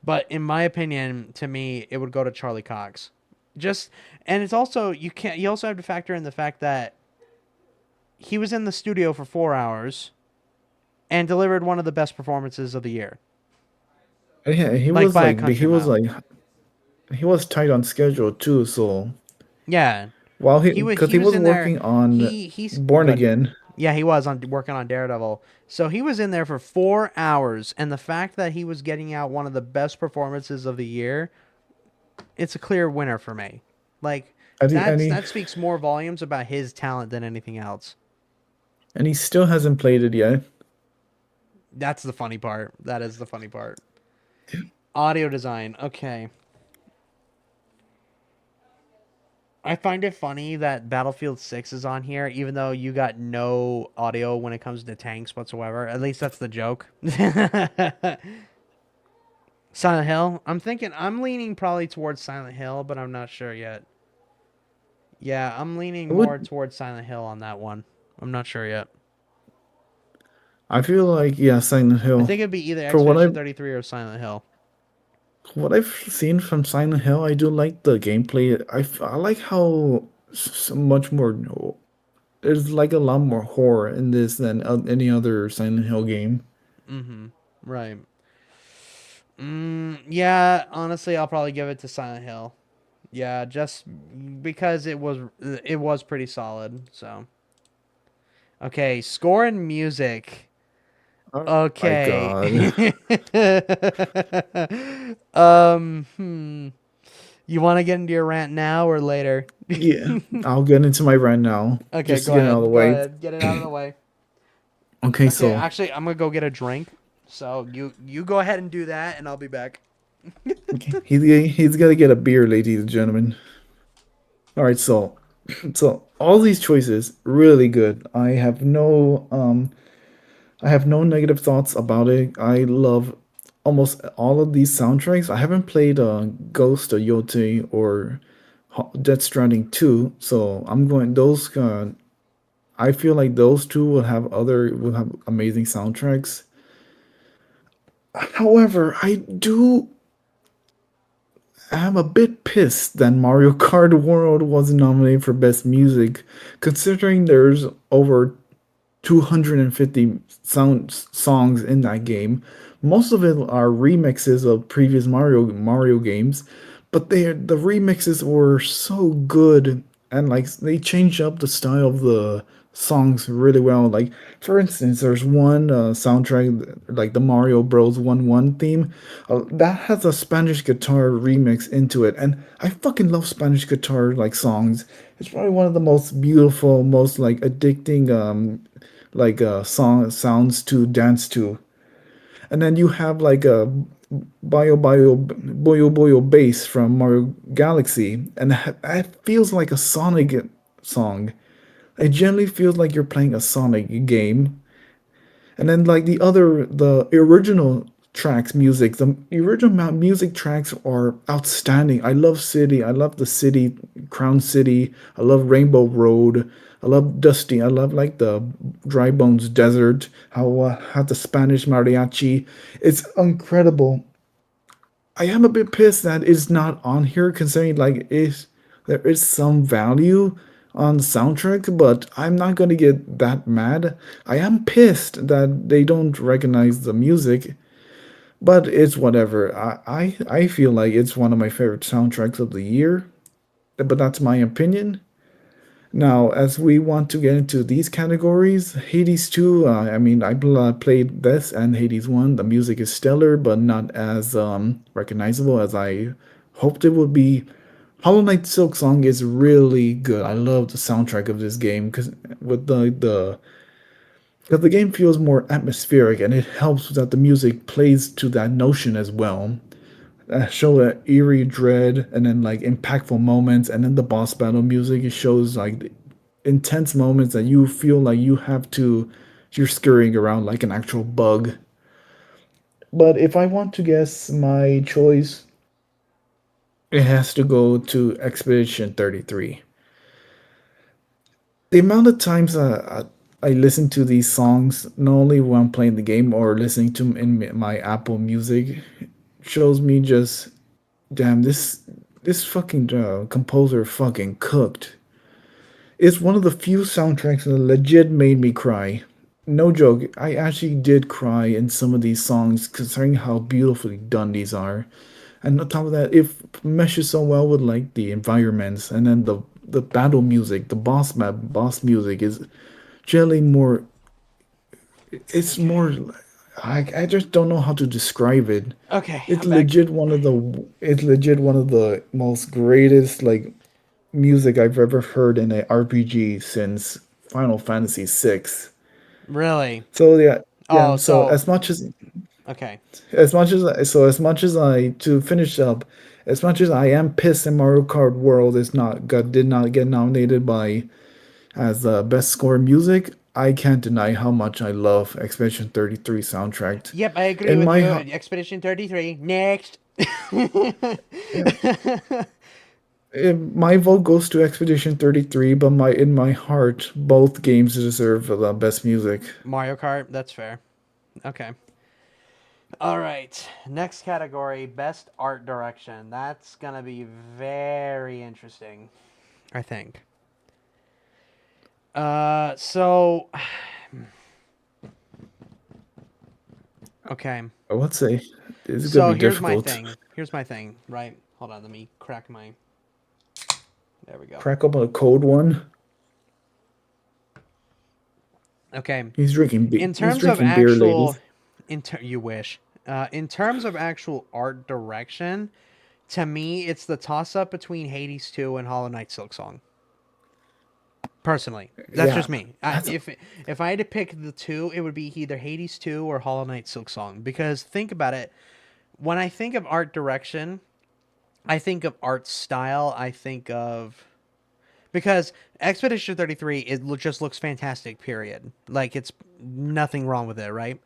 But in my opinion, to me, it would go to Charlie Cox. just and it's also you also have to factor in the fact that he was in the studio for 4 hours and delivered one of the best performances of the year, Yeah, like by a country mile. he was tight on schedule too. So Yeah, while because he he was was in there. working on He's Born good. Again. Yeah, he was on working on Daredevil. So he was in there for 4 hours, and the fact that he was getting out one of the best performances of the year, it's a clear winner for me. Like And he that speaks more volumes about his talent than anything else. and he still hasn't played it yet. That's the funny part. That is the funny part. Audio design. Okay. I find it funny that Battlefield 6 is on here, even though you got no audio when it comes to tanks whatsoever. At least that's the joke. Silent Hill. I'm leaning probably towards Silent Hill, but I'm not sure yet. Yeah, I'm leaning I more would. towards Silent Hill on that one. I'm not sure yet. I feel like yeah, Silent I Hill. think it'd be either For Expedition 33 or Silent Hill. what I've seen from Silent Hill, I do like the gameplay. I like how much more. There's like a lot more horror in this than any other Silent Hill game. Mm-hmm. Right. Yeah, honestly, I'll probably give it to Silent Hill. Yeah, just because it was pretty solid. So, okay, score and music. Oh my Okay. god. You want to get into your rant now or later? Yeah, I'll get into my rant now, Okay, just to go get it out of the ahead. Go way. ahead. Get it out of the way. Okay, Okay, so actually, I'm gonna go get a drink. So you go ahead and do that, and I'll be back. okay, he's got to get a beer, ladies and gentlemen. All right, so so all these choices really good. I have no negative thoughts about it. I love almost all of these soundtracks. I haven't played Ghost or Yote or Death Stranding 2, so I'm going those. I feel like those two will have amazing soundtracks. However, I'm a bit pissed that Mario Kart World wasn't nominated for Best Music, considering there's over 250 songs in that game. Most of it are remixes of previous Mario games, but the remixes were so good and like they changed up the style of the songs really well. Like for instance, there's one soundtrack like the Mario Bros. 1-1 theme that has a Spanish guitar remix into it, and I fucking love Spanish guitar like songs. It's probably one of the most beautiful, most like addicting sounds to dance to. And then you have like a Boyo Boyo bass from Mario Galaxy, and it feels like a Sonic song. It generally feels like you're playing a Sonic game. And then like the original tracks music, the original music tracks are outstanding. I love City. I love the city, Crown City. I love Rainbow Road. I love Dusty. I love like the Dry Bones Desert. How the Spanish mariachi. It's incredible. I am a bit pissed that it's not on here, considering like is there is some value on the soundtrack, but I'm not gonna get that mad. I am pissed that they don't recognize the music, but it's whatever. I feel like it's one of my favorite soundtracks of the year, but that's my opinion. Now, as we want to get into these categories, Hades 2, I mean, played this and Hades 1. The music is stellar, but not as recognizable as I hoped it would be. Hollow Knight Silk Song is really good. I love the soundtrack of this game because with because the game feels more atmospheric and it helps that the music plays to that notion as well. Show that eerie dread and then like impactful moments, and then the boss battle music, it shows like the intense moments that you feel like you're scurrying around like an actual bug. But if I want to guess my choice, it has to go to Expedition 33. The amount of times I listen to these songs, not only when I'm playing the game or listening to 'em in my Apple Music, shows me just damn this. this fucking composer fucking cooked. It's one of the few soundtracks that legit made me cry. No joke, I actually did cry in some of these songs considering how beautifully done these are. And on top of that, it meshes so well with like the environments, and then the battle music, the boss music is generally more. It's more. I just don't know how to describe it. Okay, It's I'm back. legit one of the. It's legit one of the most greatest like music I've ever heard in a RPG since Final Fantasy VI. Really? So yeah, yeah. Oh, So so okay. as much as I to finish up, as much as I am pissed that Mario Kart World is not got did not get nominated by as best score music, I can't deny how much I love Expedition 33 soundtrack. Yep, I agree In with my you. heart, Expedition 33. Next. my vote goes to Expedition 33, but my in my heart, both games deserve the best music. Mario Kart. That's fair. Okay. All right. Next category, best art direction. That's going to be very interesting, I think. So okay. I would say this is gonna So be here's my difficult. thing. Here's my thing, right? Hold on, let me crack my. There we go. Crack up on a cold one. Okay. In He's terms of drinking beer, actual ladies. you wish. In terms of actual art direction, to me it's the toss up between Hades 2 and Hollow Knight Silk Song. Personally, that's Yeah, just me. that's If I had to pick the two, it would be either Hades 2 or Hollow Knight Silk Song, because think about it, when I think of art direction, I think of art style, I think of because Expedition 33 just looks fantastic, period. Like it's nothing wrong with it, right?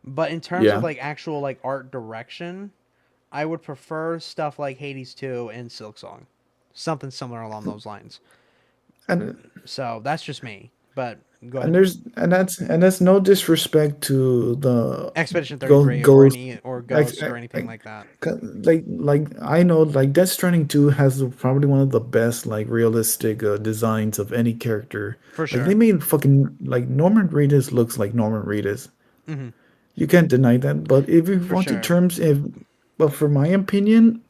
But in terms of yeah. like actual like art direction, I would prefer stuff like Hades 2 and Silk Song. Something similar along those lines. And So that's just me. But go and ahead. there's and that's no disrespect to the Expedition 33 or ghost. any or Ex, Ghost or anything like that. like I know like Death Stranding 2 has probably one of the best like realistic designs of any character. For Like they sure. made fucking like Norman Reedus looks like Norman Reedus. Hmm. You can't deny that. But if you For want to sure. terms if but for my opinion,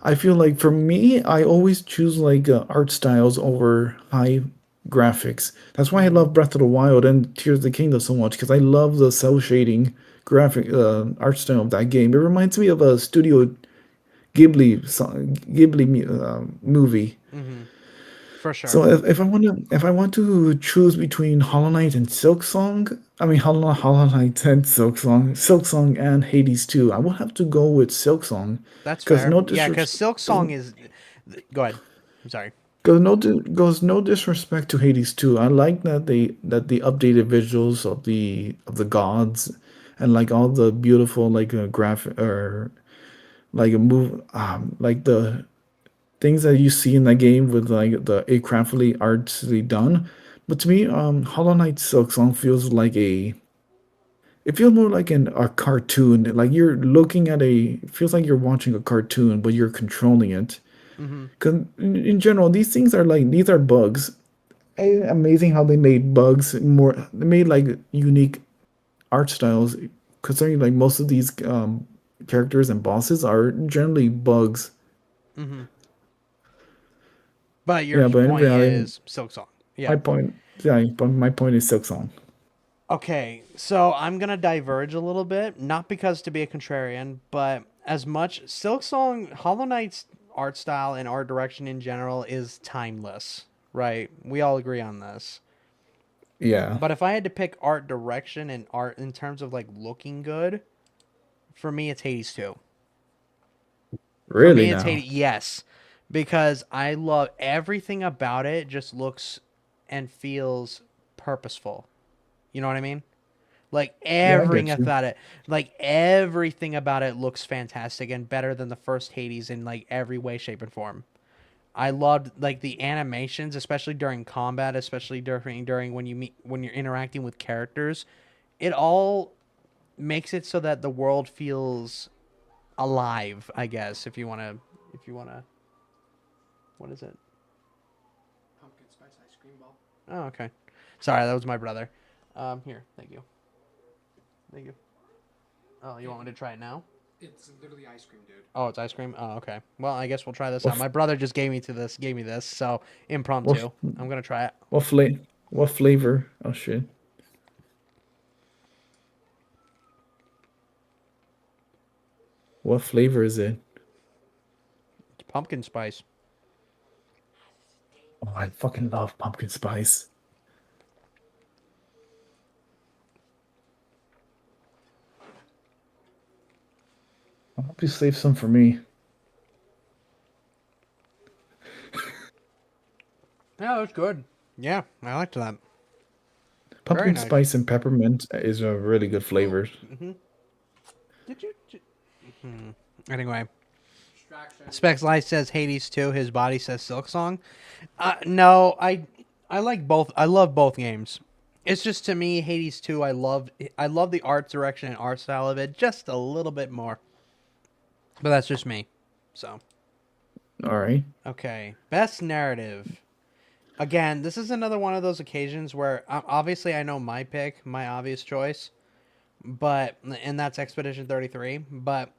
I feel like for me, I always choose like art styles over high graphics. That's why I Hmm. love Breath of the Wild and Tears of the Kingdom so much because I love the cell shading graphic art style of that game. It reminds me of a Studio Ghibli movie. Hmm. For So sure. if I want to choose between Hollow Knight and Silk Song, I mean Hollow Knight and Silk Song and Hades 2, I would have to go with Silk Song That's because fair. no Yeah, because disrespect. Silk Song is. Go ahead. I'm sorry. Goes no disrespect to Hades too. I like that the updated visuals of the gods and like all the beautiful like graphic or like a move like the things that you see in that game with like the a craftily artfully done. But to me, Hollow Knight Silksong feels like a it feels more like a cartoon. Like you're looking at it feels like you're watching a cartoon, but you're controlling it. Hmm. Because in general, these things are like these are bugs. Amazing how they made bugs more. They made like unique art styles. Considering like most of these characters and bosses are generally bugs. Hmm. But your Yeah, but in point reality, is Silk Song. my Yeah. point. Yeah, but my point is Silksong. Okay, so I'm gonna diverge a little bit, not because to be a contrarian, but as much Silk Song, Hollow Knight's art style and art direction in general is timeless, right? We all agree on this. Yeah, But if I had to pick art direction and art in terms of like looking good, for me it's Hades 2. For really me it's now. Hades, yes, because I love everything about it. Just looks and feels purposeful. You know what I mean? Like Yeah, I everything get you. about it, like everything about it looks fantastic and better than the first Hades in like every way, shape, and form. I loved like the animations, especially during combat, especially during when you meet when you're interacting with characters. It all makes it so that the world feels alive. I guess if you wanna What is it? Pumpkin spice ice cream ball. Oh, okay. Sorry, that was my brother. Here, thank you. Thank you. Oh, you want me to try it now? It's literally ice cream, dude. Oh, it's ice cream. Oh, okay. Well, I guess we'll try this What out. My brother just gave me this, so impromptu. I'm gonna try it. What flavor? Oh shit. What flavor is it? It's pumpkin spice. Oh, I fucking love pumpkin spice. I hope you save some for me. Yeah, it's good. Yeah, I liked that. Pumpkin nice. spice and peppermint is a really good flavor. Did you? Anyway, Distraction. Specs Light says Hades 2. His body says Silk Song. No, I like both. I love both games. It's just to me, Hades 2. I love the art direction and art style of it just a little bit more. But that's just me. So. All right. Okay, best narrative. Again, this is another one of those occasions where obviously I know my pick, my obvious choice, and that's Expedition 33. But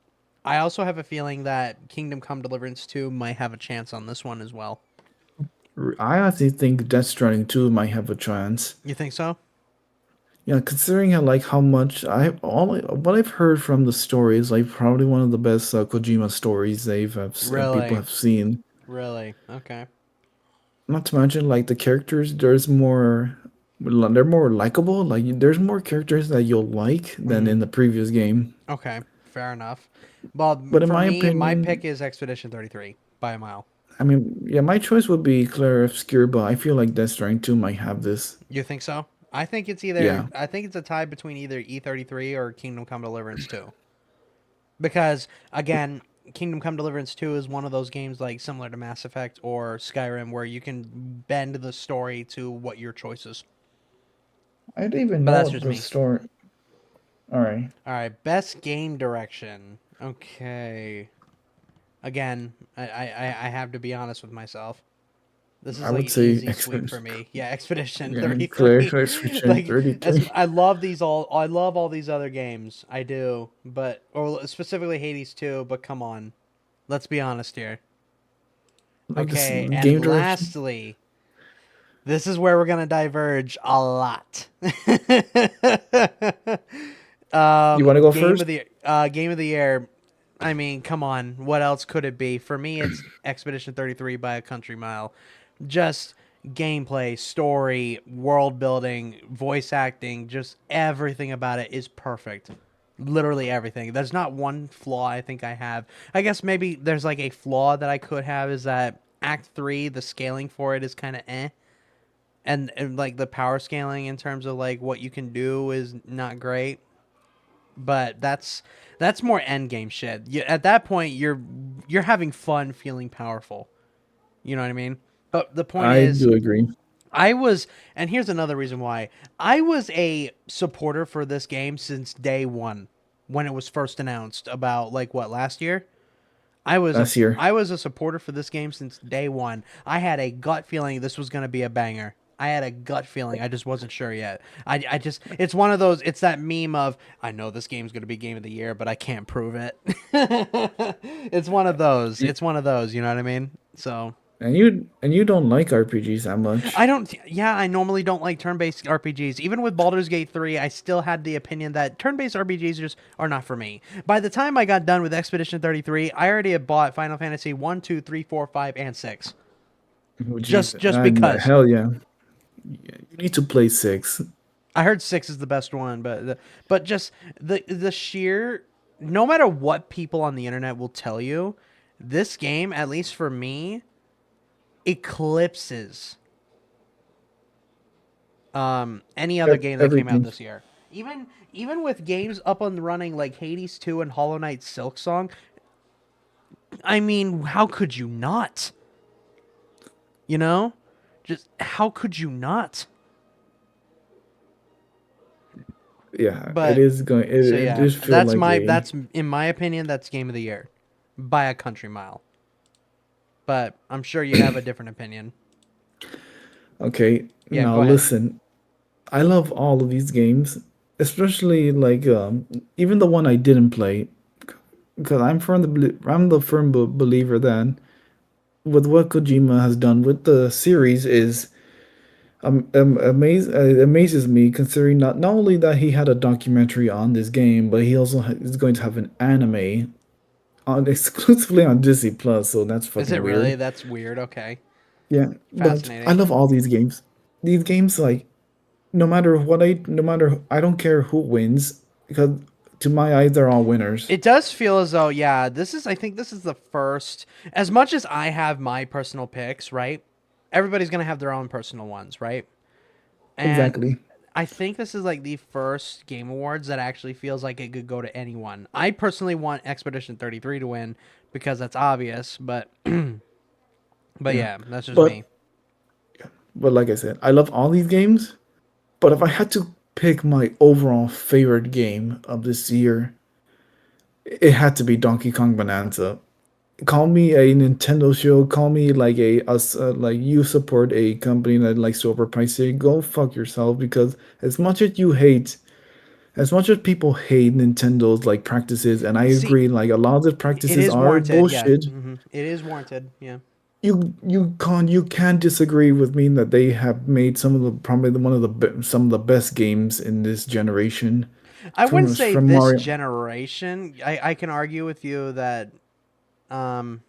I also have a feeling that Kingdom Come Deliverance 2 might have a chance on this one as well. I actually think Death Stranding 2 might have a chance. You think so? Yeah, considering how much what I've heard from the story is like probably one of the best Kojima stories Really? people have seen. Really? Okay. Not to mention like the characters, they're more likable. Like there's more characters that you'll like than in the previous game. Okay, fair enough. Well, But in for my me, my opinion, pick is Expedition 33 by a mile. I mean, yeah, my choice would be Claire Obscure, but I feel like Death Stranding 2 might have this. You think so? I think it's either. Yeah. I think it's a tie between either E33 or Kingdom Come Deliverance 2. Because again, Kingdom Come Deliverance 2 is one of those games like similar to Mass Effect or Skyrim where you can bend the story to what your choices. I don't even But know that's just the me. story. All right. All right, best game direction. Okay. Again, I have to be honest with myself. This is I like would an say easy sweep for me. Yeah, Expedition 33. Like, 33. I love these all. I love all these other games. I do, or specifically Hades 2. But come on, let's be honest here. Like this Okay, game and direction. lastly, this is where we're gonna diverge a lot. You want to go Game first? of the Game of the year. I mean, come on. What else could it be? For me, it's Expedition 33 by a country mile. Just gameplay, story, world building, voice acting, just everything about it is perfect. Literally everything. There's not one flaw I think I have. I guess maybe there's like a flaw that I could have is that Act 3, the scaling for it is kind of eh. And like the power scaling in terms of like what you can do is not great. But that's more end game shit. At that point, you're having fun, feeling powerful. You know what I mean? But the point I is, do agree. and here's another reason why I was a supporter for this game since day one, when it was first announced about like what last year. Last year. I was a supporter for this game since day one. I had a gut feeling this was going to be a banger. I had a gut feeling. I just wasn't sure yet. I just, it's one of those, it's that meme of, I know this game's going to be game of the year, but I can't prove it. It's one of those. It's one of those, you know what I mean? So. And you don't like RPGs that much. I normally don't like turn-based RPGs. Even with Baldur's Gate 3, I still had the opinion that turn-based RPGs just are not for me. By the time I got done with Expedition 33, I already had bought Final Fantasy 1, 2, 3, 4, 5, and 6. Just because. Hell yeah. You need to play 6. I heard 6 is the best one, but just the sheer, no matter what people on the internet will tell you, this game, at least for me, eclipses any other game that came out this year. Even with games up and running like Hades 2 and Hollow Knight Silk Song, I mean, how could you not? You know? Just how could you not? Yeah, But it is going. It does feel that's like that's in my opinion, that's game of the year by a country mile. but I'm sure you have a different opinion. Okay, Yeah, now go ahead. listen. I love all of these games, especially like even the one I didn't play, because I'm the firm believer that with what Kojima has done with the series is it amazes me considering not only that he had a documentary on this game, but he also is going to have an anime on exclusively on Disney Plus. So that's Is it fucking really? weird. That's weird. Okay. Yeah, but I Fascinating. love all these games. These games, like, no matter, I don't care who wins because to my eyes, they're all winners. It does feel as though, yeah, I think this is the first, as much as I have my personal picks, right? Everybody's going to have their own personal ones, right? And Exactly. I think this is like the first Game Awards that actually feels like it could go to anyone. I personally want Expedition 33 to win because that's obvious, but Yeah, yeah, that's just but me. like I said, I love all these games. But if I had to pick my overall favorite game of this year, it had to be Donkey Kong Bonanza. Call me a Nintendo show. Call me like like you support a company that likes to overprice it. Go fuck yourself because as much as people hate Nintendo's like practices, and I See, agree, like a lot of the it practices is are warranted, yeah. bullshit. It is warranted, yeah. You can't disagree with me that they have made some of the probably one of the some of the best games in this generation I wouldn't say from this Mario generation. I can argue with you that um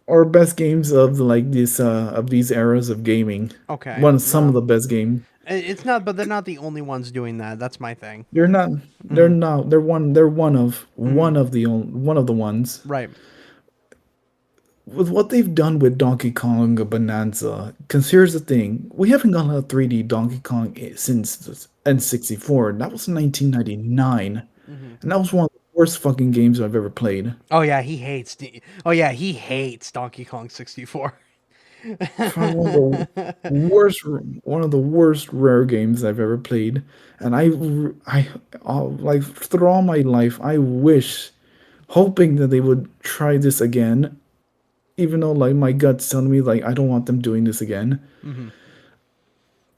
or best games of like this of these eras of gaming. okay, One of some of well, the best game. it's not, but they're not the only ones doing that. That's my thing. They're not. They're Hmm. not. They're Hmm. one of the ones. Right. With what they've done with Donkey Kong Bonanza, because here's the thing: we haven't gotten a 3D Donkey Kong since the N64. That was 1999, Hmm. and that was one of the worst fucking games I've ever played. Oh yeah, he hates. Oh yeah, he hates Donkey Kong 64. Probably one of the worst rare games I've ever played, and like through all my life, I wish, hoping that they would try this again, even though like my gut's telling me like I don't want them doing this again. Hmm.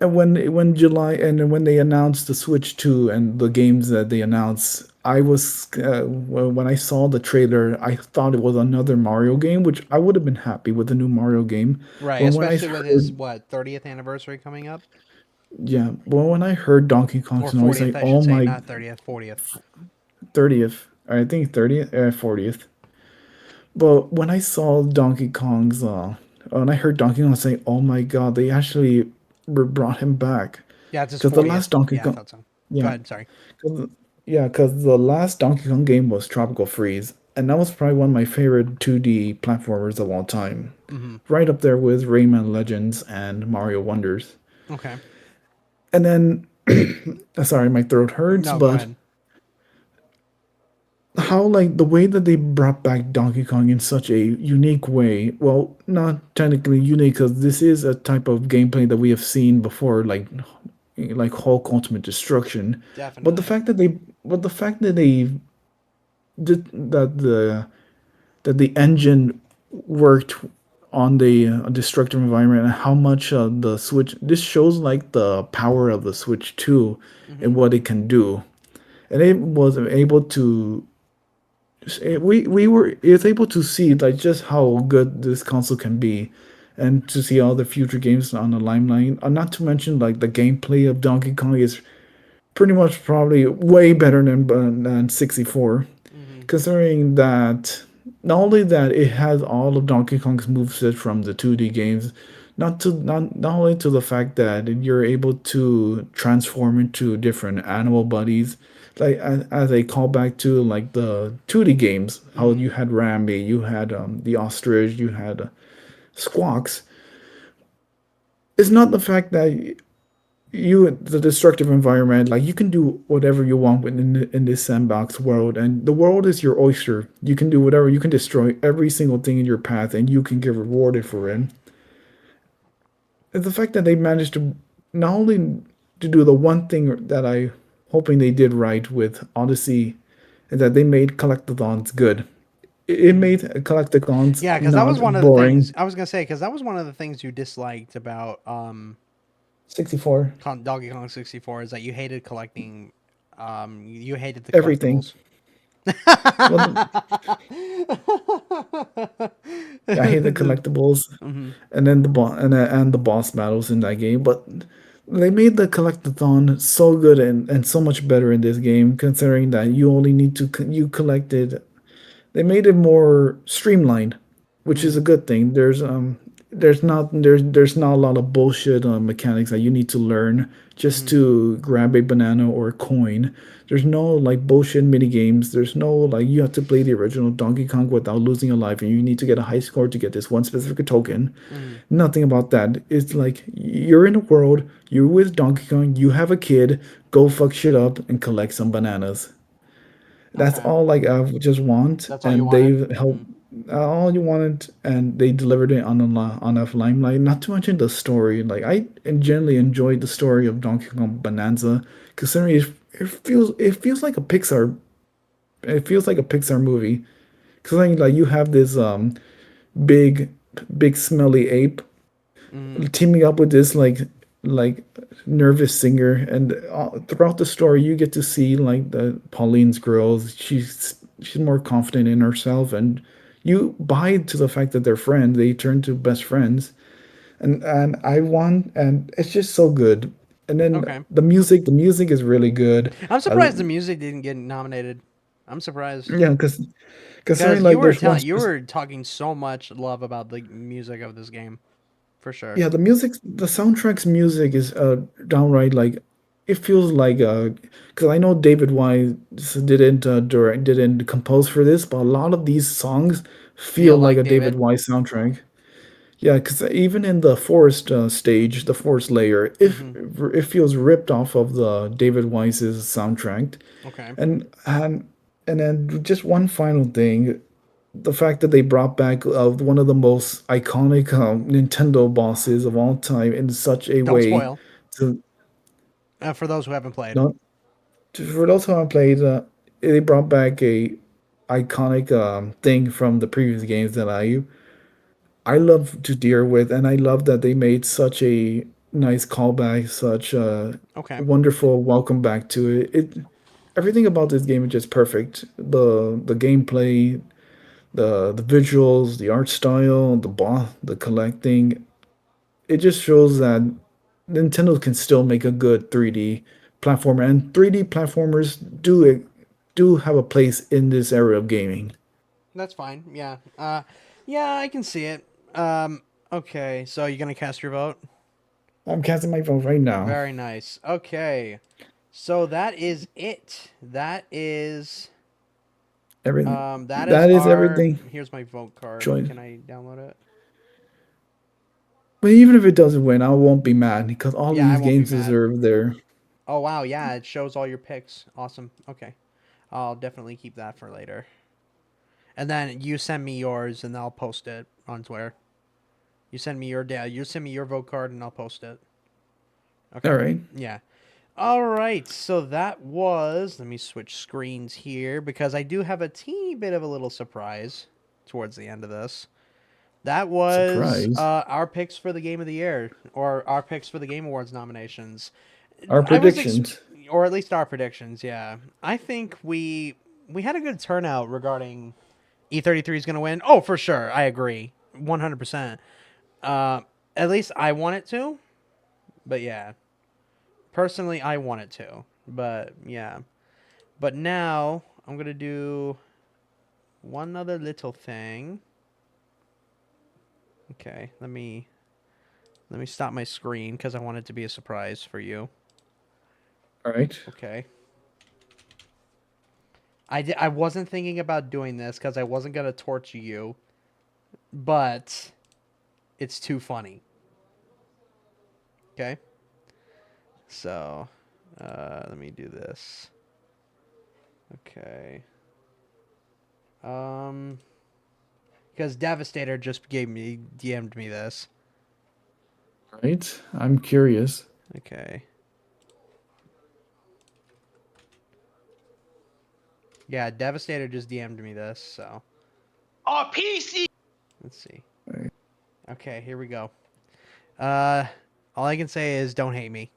And when they announced the Switch 2 and the games that they announced, when I saw the trailer, I thought it was another Mario game, which I would have been happy with a new Mario game. Right, But when I especially with his heard, what 30th anniversary coming up, yeah, but when I heard Donkey or Kong's noise, 40th, like, I should oh say, my, not 30th, 40th. 30th, I think 30th, 40th. But when I saw Donkey Kong's, when I heard Donkey Kong say, oh my God, they actually brought him back. Yeah, it's his Because the 40th. last Donkey Yeah, I Kong, thought so. Go yeah, ahead. Sorry. cause, yeah, because the last Donkey Kong game was Tropical Freeze, and that was probably one of my favorite 2D platformers of all time. Hmm. Right up there with Rayman Legends and Mario Wonders. Okay. And then, sorry, my throat hurts, No, go but ahead. how like the way that they brought back Donkey Kong in such a unique way. Well, not technically unique because this is a type of gameplay that we have seen before, like Hulk Ultimate Destruction. But Definitely. the fact that they did that the engine worked on the destructive environment and how much the Switch. This shows like the power of the Switch 2 Hmm. and what it can do, and it was able to we were it's able to see like just how good this console can be and to see all the future games on the limelight, not to mention like the gameplay of Donkey Kong is pretty much probably way better than 64, Hmm. considering that not only that it has all of Donkey Kong's moveset from the 2D games, not only to the fact that you're able to transform into different animal bodies, like as a callback to like the 2D games, how Hmm. you had Rambi, you had the ostrich, you had Squawks. It's not the fact that the destructive environment, like you can do whatever you want in this sandbox world, and the world is your oyster. You can do whatever, you can destroy every single thing in your path and you can get rewarded for it. And the fact that they managed to not only to do the one thing that I hoping they did right with Odyssey, is that they made collectathons good. it made collecticons Yeah, because that was not one of the things boring. I was gonna say. Because that was one of the things you disliked about 64, Donkey Kong 64 is that you hated collecting. You hated the everything. collectibles. Well, I hate the collectibles, Mhm. and then and the boss battles in that game. But they made the collectathon so good and so much better in this game, considering that you only need to you collected. They made it more streamlined, which is a good thing. There's not a lot of bullshit mechanics that you need to learn just to grab a banana or a coin. There's no like bullshit mini games. There's no like you have to play the original Donkey Kong without losing a life, and you need to get a high score to get this one specific token. Nothing about that. It's like you're in a world, you're with Donkey Kong, you have a kid, go fuck shit up and collect some bananas. That's Okay, all like I just want, that's all you and wanted. they've helped all you wanted, and they delivered it on on a limelight. Not to mention the story. Like I generally enjoyed the story of Donkey Kong Bonanza, considering it feels like a Pixar. It feels like a Pixar movie, because like you have this big big smelly ape Mm, teaming up with this like nervous singer, and throughout the story you get to see like the Pauline's growth. She's more confident in herself, and you buy to the fact that they're friends. They turn to best friends, and I want, and it's just so good. And then okay. the music is really good. I'm I, surprised the music didn't get nominated. I'm surprised yeah, because considering because you like were there's one telling you were talking so much love about the music of this game, for sure. yeah, the soundtrack's music is downright like it feels like because I know David Wise didn't compose for this, but a lot of these songs feel Feel like like a David David. Wise soundtrack. Yeah, because even in the forest stage, the forest layer, Hmm. it feels ripped off of the David Wise's soundtrack, Okay. and and and then just one final thing, the fact that they brought back one of the most iconic Nintendo bosses of all time in such a Don't way spoil. to For those who haven't played. not for those who haven't played, they brought back a iconic thing from the previous games that I love to deal with, and I love that they made such a nice callback, such a Okay. wonderful welcome back to it. Everything about this game is just perfect. The gameplay, the visuals, the art style, the boss, the collecting. It just shows that Nintendo can still make a good 3D platformer, and 3D platformers do have a place in this era of gaming. That's fine. Yeah. Yeah, I can see it. Okay. So you're gonna cast your vote? I'm casting my vote right now. Very nice. Okay. So that is it. Everything That is that is our. everything. Here's my vote card. Join. Can I download it? But even if it doesn't win, I won't be mad because all of Yeah, I these won't be games mad. deserve their. Oh wow, yeah, it shows all your picks. Awesome. Okay. I'll definitely keep that for later. And then you send me yours and I'll post it on Twitter. You send me your vote card and I'll post it. All Okay. right. Yeah. All right. So that was, let me switch screens here because I do have a teeny bit of a little surprise towards the end of this. That was Surprise. our picks for the game of the year, or our picks for the Game Awards nominations. Our I was, predictions. or at least our predictions. Yeah, I think we had a good turnout regarding E33 is going to win. Oh, for sure, I agree, 100%. At least I want it to, but yeah, personally, I want it to, but yeah, but now I'm gonna do one other little thing. Okay, let me stop my screen because I want it to be a surprise for you. All right. Okay. I wasn't thinking about doing this because I wasn't gonna torture you, but it's too funny. Okay. So, let me do this. Okay. Because Devastator just DM'd me this. All right. I'm curious. Okay. Yeah, Devastator just DM'd me this, so A PC. Let's see. Right. Okay, here we go. All I can say is don't hate me.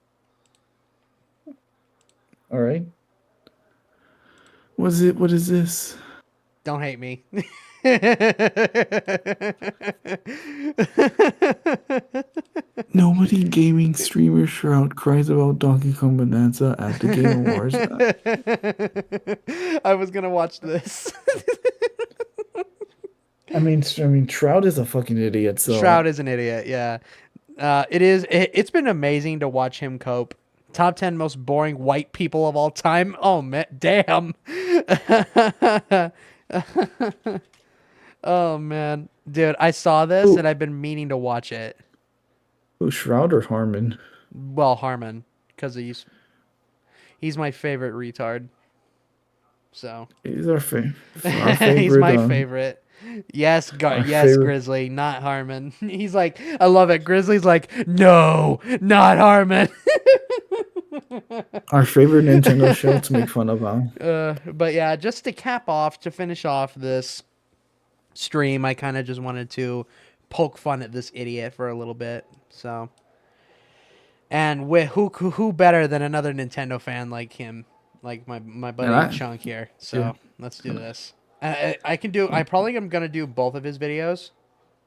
All right. What is this? Don't hate me. Nobody gaming streamer Shroud cries about Donkey Kong Bonanza at the Game Awards. I was gonna watch this. I mean, Shroud is a fucking idiot. So Shroud is an idiot. Yeah, it is. It's been amazing to watch him cope. Top 10 most boring white people of all time. Oh man, damn. Oh man, dude, I saw this Ooh. and I've been meaning to watch it. Who, Shroud or Harmon? Well, Harmon, because he's my favorite retard. So He's our favorite. he's my favorite. Yes, yes, favorite. Grizzly, not Harmon. He's like, I love it. Grizzly's like, no, not Harmon. Our favorite Nintendo show to make fun of. But yeah, just to finish off this stream, I kind of just wanted to poke fun at this idiot for a little bit. So, and who better than another Nintendo fan like him, like my buddy Chunk here. So Yeah. let's do this. I can do. I probably am gonna do both of his videos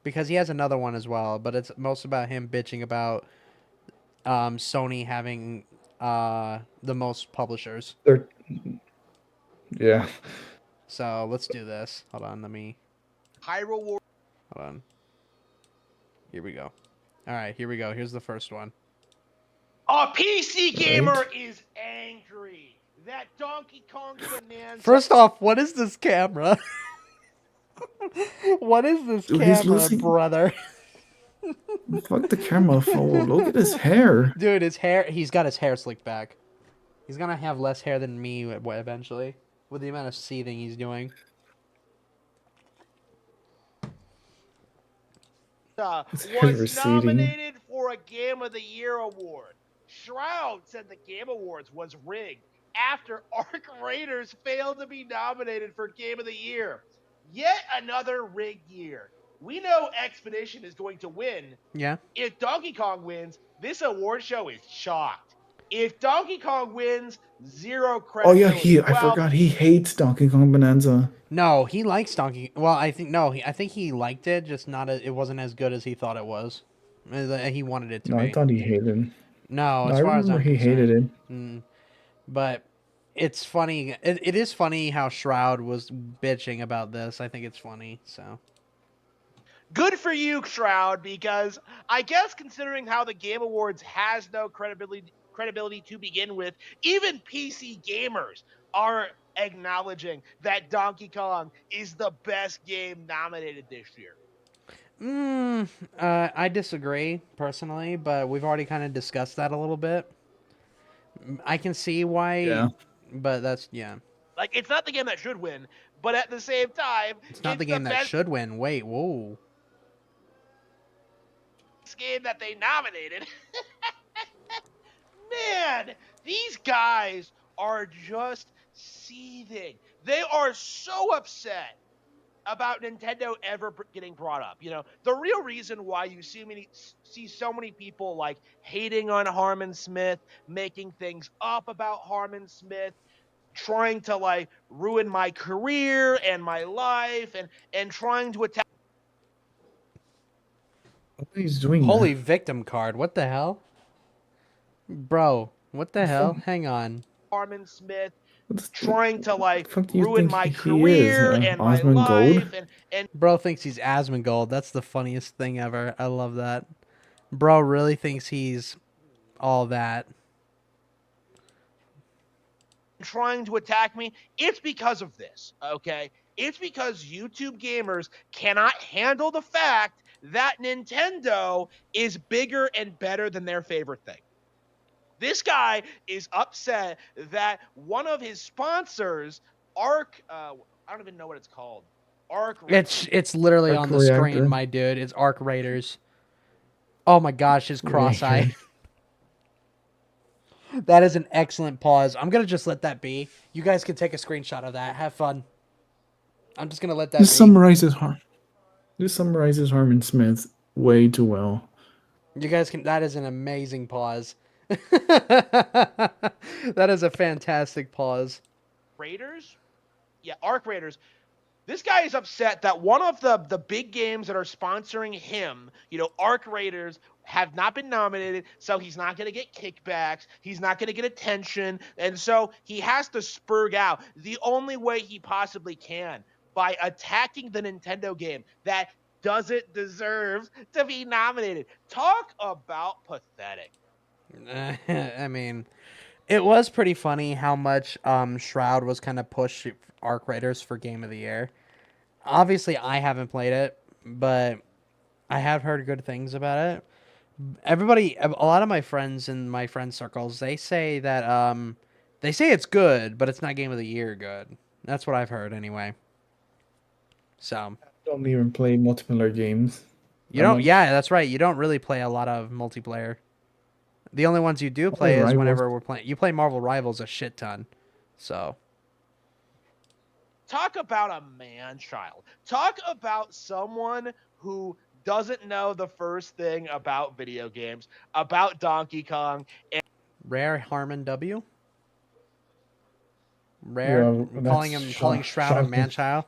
because he has another one as well. But it's most about him bitching about Sony having the most publishers. Yeah. So let's do this. Hold on, let me. Hyrule War. Hold on. Here we go. All right, here we go. Here's the first one. A PC gamer is angry that Donkey Kong Bonanza. First off, what is this camera? What is this Dude, he's camera, losing- brother? Fuck the camera. Fool. Look at his hair. Dude, his hair, he's got his hair slicked back. He's gonna have less hair than me eventually, with the amount of seething he's doing. His hair Was receding. nominated for a Game of the Year award. Shroud said the Game Awards was rigged after Arc Raiders failed to be nominated for Game of the Year. Yet another rigged year. We know Expedition is going to win. Yeah. If Donkey Kong wins, this award show is chalked. If Donkey Kong wins, zero Oh yeah, credibility. I forgot he hates Donkey Kong Bonanza. No, he likes Donkey. Well, I think he liked it, just not. It wasn't as good as he thought it was. He wanted it to No, be. I thought he hated. No, No, as I far as remember I'm he hated concerned. it. But it's funny. It is funny how Shroud was bitching about this. I think it's funny. So Good for you, Shroud, because I guess considering how the Game Awards has no credibility to begin with, even PC gamers are acknowledging that Donkey Kong is the best game nominated this year. I disagree personally, but we've already kind of discussed that a little bit. I can see why. Yeah. But that's Like, it's not the game that should win, but at the same time, It's not the game that best should win. Wait, whoa. game that they nominated. Man, these guys are just seething. They are so upset about Nintendo ever getting brought up. You know, the real reason why you see so many people like hating on Harmon Smith, making things up about Harmon Smith, trying to like ruin my career and my life, and trying to attack. He's doing Holy that. victim card. What the hell? Bro, what the hell? Hang on. Harmon Smith, What's the- trying to like fuck do you ruin think my he career is, and my Osmond life, Gold? and Bro thinks he's Asmongold. That's the funniest thing ever. I love that. Bro really thinks he's all that. trying to attack me. It's because of this, okay? It's because YouTube gamers cannot handle the fact that Nintendo is bigger and better than their favorite thing. This guy is upset that one of his sponsors, Arc, I don't even know what it's called. Arc. It's literally Arc on the Reactor. screen, my dude. It's Arc Raiders. Oh my gosh, his cross-eye. That is an excellent pause. I'm going to just let that be. You guys can take a screenshot of that. Have fun. I'm just gonna let that This be. summarizes Harmon Smith way too well. You guys can. That is an amazing pause. That is a fantastic pause. Raiders? Yeah, Arc Raiders. This guy is upset that one of the big games that are sponsoring him, Arc Raiders, have not been nominated, so he's not going to get kickbacks. He's not going to get attention, and so he has to spurg out the only way he possibly can by attacking the Nintendo game that doesn't deserve to be nominated. Talk about pathetic. I mean, it was pretty funny how much Shroud was kind of pushed Arc Raiders for Game of the Year. Obviously, I haven't played it, but I have heard good things about it. Everybody, a lot of my friends in my friend circles, they say that they say it's good, but it's not Game of the Year good. That's what I've heard anyway. So Don't even play multiplayer games. you don't, yeah, that's right. You don't really play a lot of multiplayer. The only ones you do Marvel play is Rivals. whenever we're playing. You play Marvel Rivals a shit ton, so. Talk about a man-child. Talk about someone who doesn't know the first thing about video games, about Donkey Kong. Rare Harmon W. Rare Yeah, calling Shroud a shocking. man-child.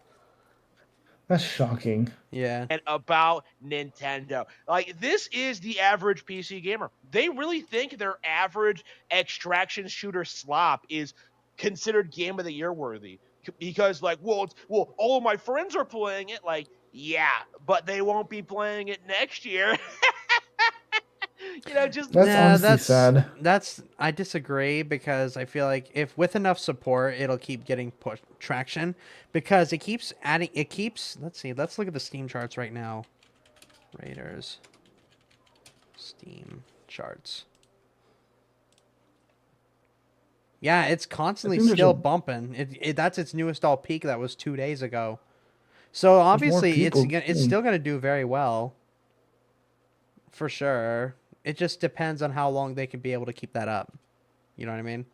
That's shocking. Yeah. And about Nintendo. Like, this is the average PC gamer. They really think their average extraction shooter slop is considered Game of the Year worthy. Because, well, all of my friends are playing it. Like, yeah, but they won't be playing it next year. That's honestly sad. That's I disagree because I feel like if with enough support, it'll keep getting traction because it keeps adding. It keeps. Let's see. Let's look at the Steam charts right now. Raiders. Steam charts. Yeah, it's constantly still bumping. That's its newest all peak. That was 2 days ago. So obviously, it's still gonna do very well. For sure. It just depends on how long they can be able to keep that up. You know what I mean?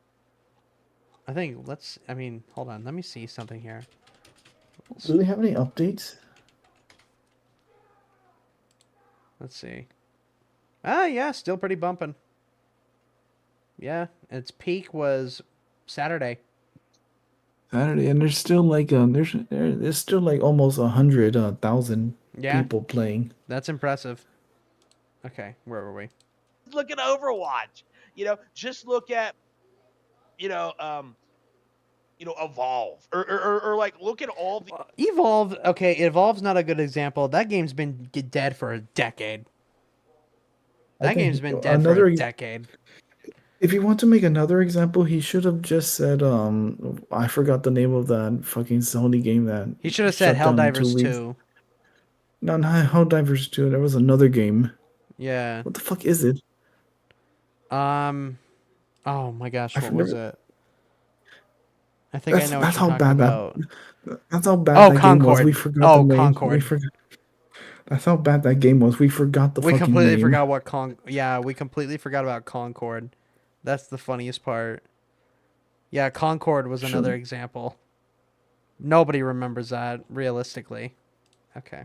Hold on. Let me see something here. Do they have any updates? Let's see. Ah, yeah, still pretty bumping. Yeah, its peak was Saturday. And there's still there's still like almost 100,000 people playing. That's impressive. Okay, where were we? Look at Overwatch. Just look at, Evolve or like look at all the Evolve. Okay, Evolve's not a good example. That game's been dead for a decade. That game's been dead for a decade. If you want to make another example, he should have just said, I forgot the name of that fucking Sony game that he should have said Helldivers 2. No, not Helldivers 2. There was another game. Yeah. What the fuck is it? Oh my gosh, what was it? I think I know what that's you're how talking bad about. That's how bad that game was. Concord. We forgot the name. Concord. That's how bad that game was. We forgot the fucking name. We completely forgot we completely forgot about Concord. That's the funniest part. Yeah, Concord was another example. Nobody remembers that, realistically. Okay.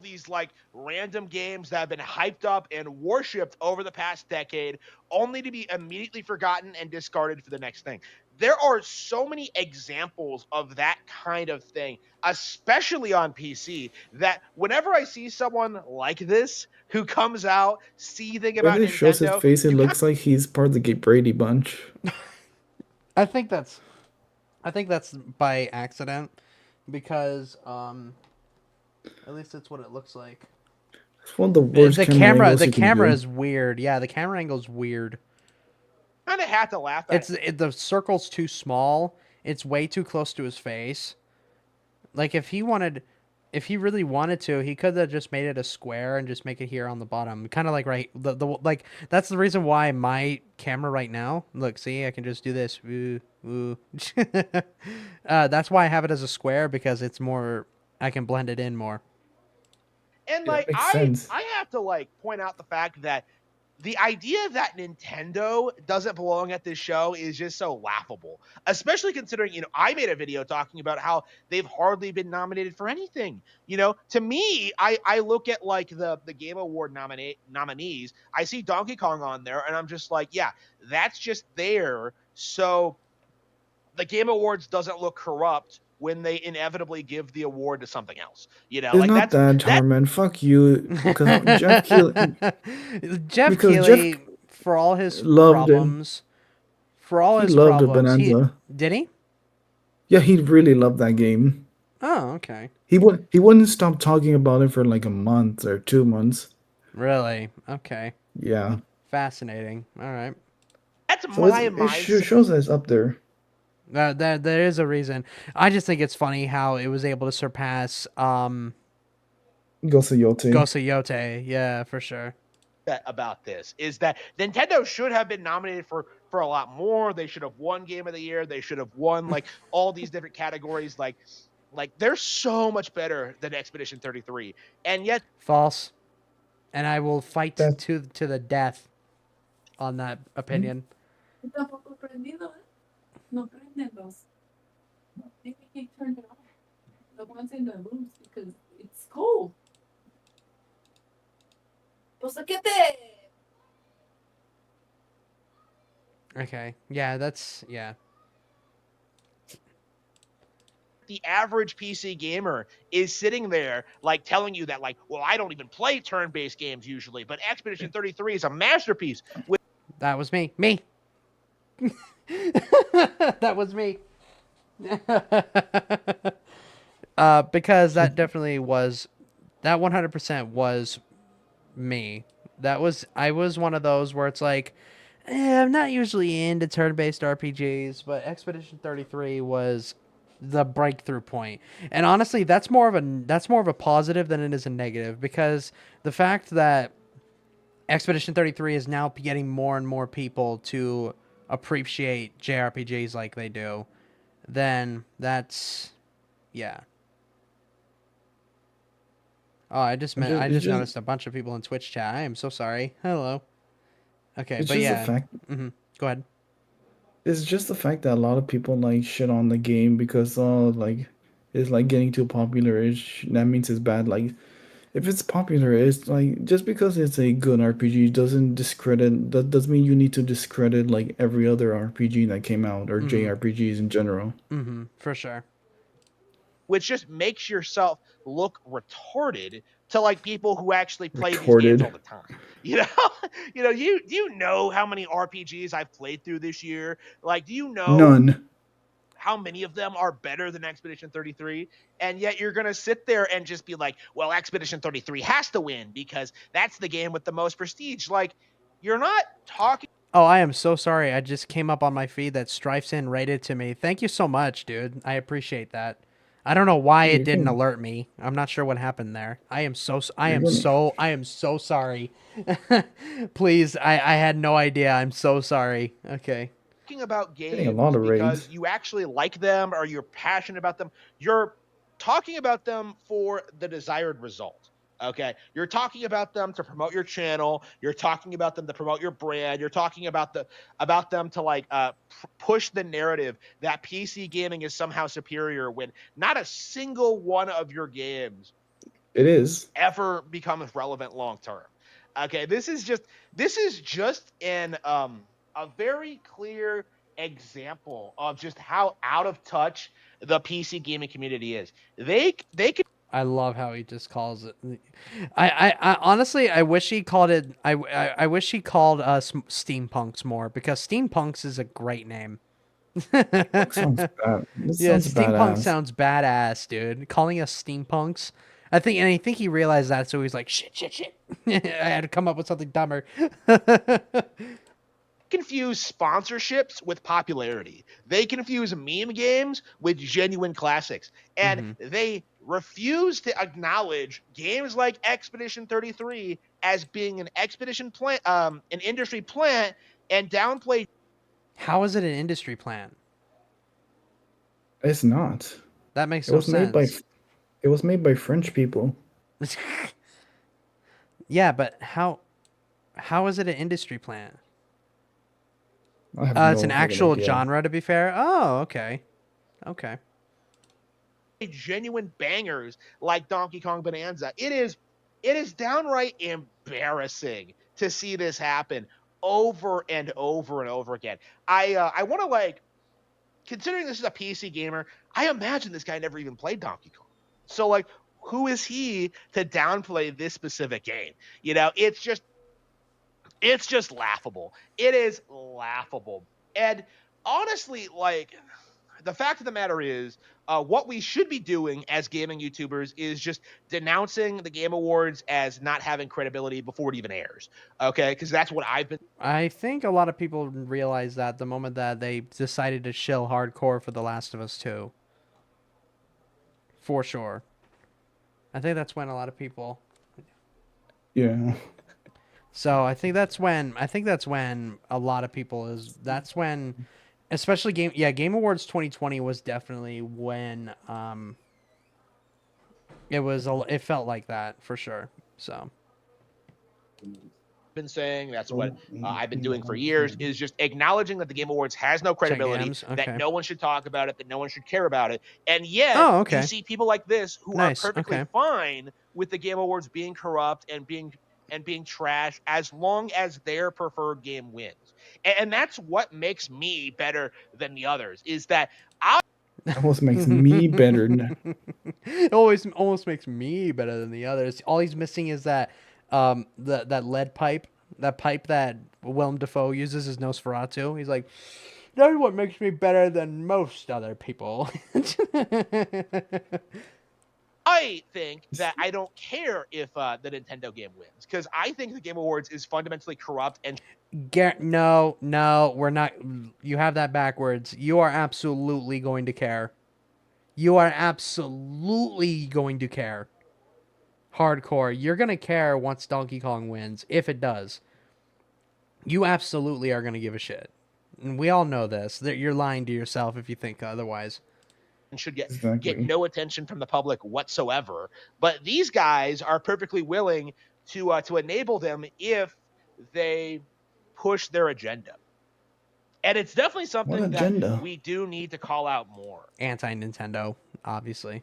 These random games that have been hyped up and worshipped over the past decade only to be immediately forgotten and discarded for the next thing. There are so many examples of that kind of thing, especially on PC, that whenever I see someone like this who comes out seething about When it shows his Nintendo, face, it looks like he's part of the Brady Bunch. I think that's by accident because at least that's what it looks like. It's one of the worst The camera is weird. Yeah, the camera angle's weird. Kind of have to laugh at it. The circle's too small. It's way too close to his face. Like if he really wanted to, he could have just made it a square and just make it here on the bottom. Kind of like that's the reason why my camera right now. Look, see, I can just do this. Ooh, ooh. That's why I have it as a square because it's more. I can blend it in more. And I have to point out the fact that the idea that Nintendo doesn't belong at this show is just so laughable, especially considering, I made a video talking about how they've hardly been nominated for anything. To me, I look at like the Game Award nominees, I see Donkey Kong on there, and I'm just like, yeah, that's just there. So the Game Awards doesn't look corrupt when they inevitably give the award to something else. It's Like not that, Harman. Fuck you. Because Jeff Keighley, Jeff because Jeff Keighley, for all his loved it. problems, He loved the he Bonanza. did he? Yeah, he really loved that game. Oh, okay. He wouldn't stop talking about it for like a month or 2 months. Really? Okay. Yeah. Fascinating. All right. that's So my it mindset. shows that it's up there. There is a reason. I just think it's funny how it was able to surpass Gosayote. Gosayote. Yeah, for sure. About this is that Nintendo should have been nominated for a lot more. They should have won Game of the Year. They should have won like all these different categories. Like they're so much better than Expedition 33, and yet False. And I will fight That- to the death on that opinion. Tampoco prendido, ¿eh? No prenden los. Maybe he turned it off. The ones in the rooms because it's cold. Pues ¿qué te? Okay. Yeah, that's yeah. the average PC gamer is sitting there like telling you that like, well, I don't even play turn-based games usually, but Expedition 33 is a masterpiece. That was me. Me. That was me. Because that definitely was, that 100% was me. I was one of those where it's like, I'm not usually into turn-based RPGs, but Expedition 33 was the breakthrough point. And honestly, that's more of a positive than it is a negative, because the fact that Expedition 33 is now getting more and more people to appreciate JRPGs like they do, then that's, yeah. Oh, I just noticed a bunch of people in Twitch chat. I am so sorry. Hello. Okay, It's but just yeah. the fact. Go ahead. It's just the fact that a lot of people like shit on the game because like it's like getting too popular. That means it's bad. Like if it's popular, it's like just because it's a good RPG doesn't discredit. That doesn't mean you need to discredit like every other RPG that came out or JRPGs in general. For sure. Which just makes yourself look retarded to like people who actually play these games Retarded. all the time. You know how many RPGs I've played through this year? Like, do you know None. how many of them are better than Expedition 33? And yet you're going to sit there and just be like, well, Expedition 33 has to win because that's the game with the most prestige. Like, you're not talking. Oh, I am so sorry. I just came up on my feed that Strifesin rated to me. Thank you so much, dude. I appreciate that. I don't know why it didn't alert me. I'm not sure what happened there. I am so sorry. Please, I had no idea. I'm so sorry. Okay. Talking about games Getting a lot of because raids. you actually like them or you're passionate about them. You're talking about them for the desired result. Okay, you're talking about them to promote your channel. You're talking about them to promote your brand. You're talking about them to like push the narrative that PC gaming is somehow superior when not a single one of your games It is. ever becomes relevant long term. Okay, this is just an a very clear example of just how out of touch the PC gaming community is. They can. I love how he just calls it. I honestly, I wish he called it. I wish he called us steampunks more, because steampunks is a great name. Sounds bad. Yeah, Sounds steampunk badass. sounds badass, dude. Calling us steampunks. I think he realized that, so he's like, shit. I had to come up with something dumber. confuse sponsorships with popularity. They confuse meme games with genuine classics. And they refuse to acknowledge games like Expedition 33 as being an expedition plant, an industry plant, and downplay. How is it an industry plant? It's not. That makes It no was made by. sense. It was made by French people. Yeah, but how? How is it an industry plant? I have It's no an fucking actual idea. genre, to be fair. Oh, okay. Okay. Genuine bangers like Donkey Kong Bonanza. It is downright embarrassing to see this happen over and over and over again. I want to like, considering this is a PC gamer, I imagine this guy never even played Donkey Kong. So like, who is he to downplay this specific game? You know, it's just laughable. It is laughable. And honestly, like, the fact of the matter is, what we should be doing as gaming YouTubers is just denouncing the Game Awards as not having credibility before it even airs. Okay, because that's what I've been. I think a lot of people realized that the moment that they decided to shill hardcore for The Last of Us 2. For sure. I think that's when a lot of people. Yeah. So I think that's when a lot of people that's when, especially Game Awards 2020 was definitely when it felt like that for sure. So Been saying that's what I've been doing for years, is just acknowledging that the Game Awards has no credibility, games, that okay. no one should talk about it, that no one should care about it. And yet Oh, okay. you see people like this who Nice, are perfectly okay. fine with the Game Awards being corrupt and being trash as long as their preferred game wins. And that's what makes me better than the others, is that That almost makes me better. It almost makes me better than the others. All he's missing is that that lead pipe, that pipe that Willem Dafoe uses as Nosferatu. He's like, that's what makes me better than most other people. I think that I don't care if the Nintendo game wins, because I think the Game Awards is fundamentally corrupt and No, we're not. You have that backwards. You are absolutely going to care. You are absolutely going to care. Hardcore. You're going to care once Donkey Kong wins, if it does. You absolutely are going to give a shit. And we all know this. That you're lying to yourself if you think otherwise. should get Exactly. no attention from the public whatsoever. But these guys are perfectly willing to enable them if they push their agenda. And it's definitely What something that agenda? we do need to call out more. Anti-Nintendo, obviously.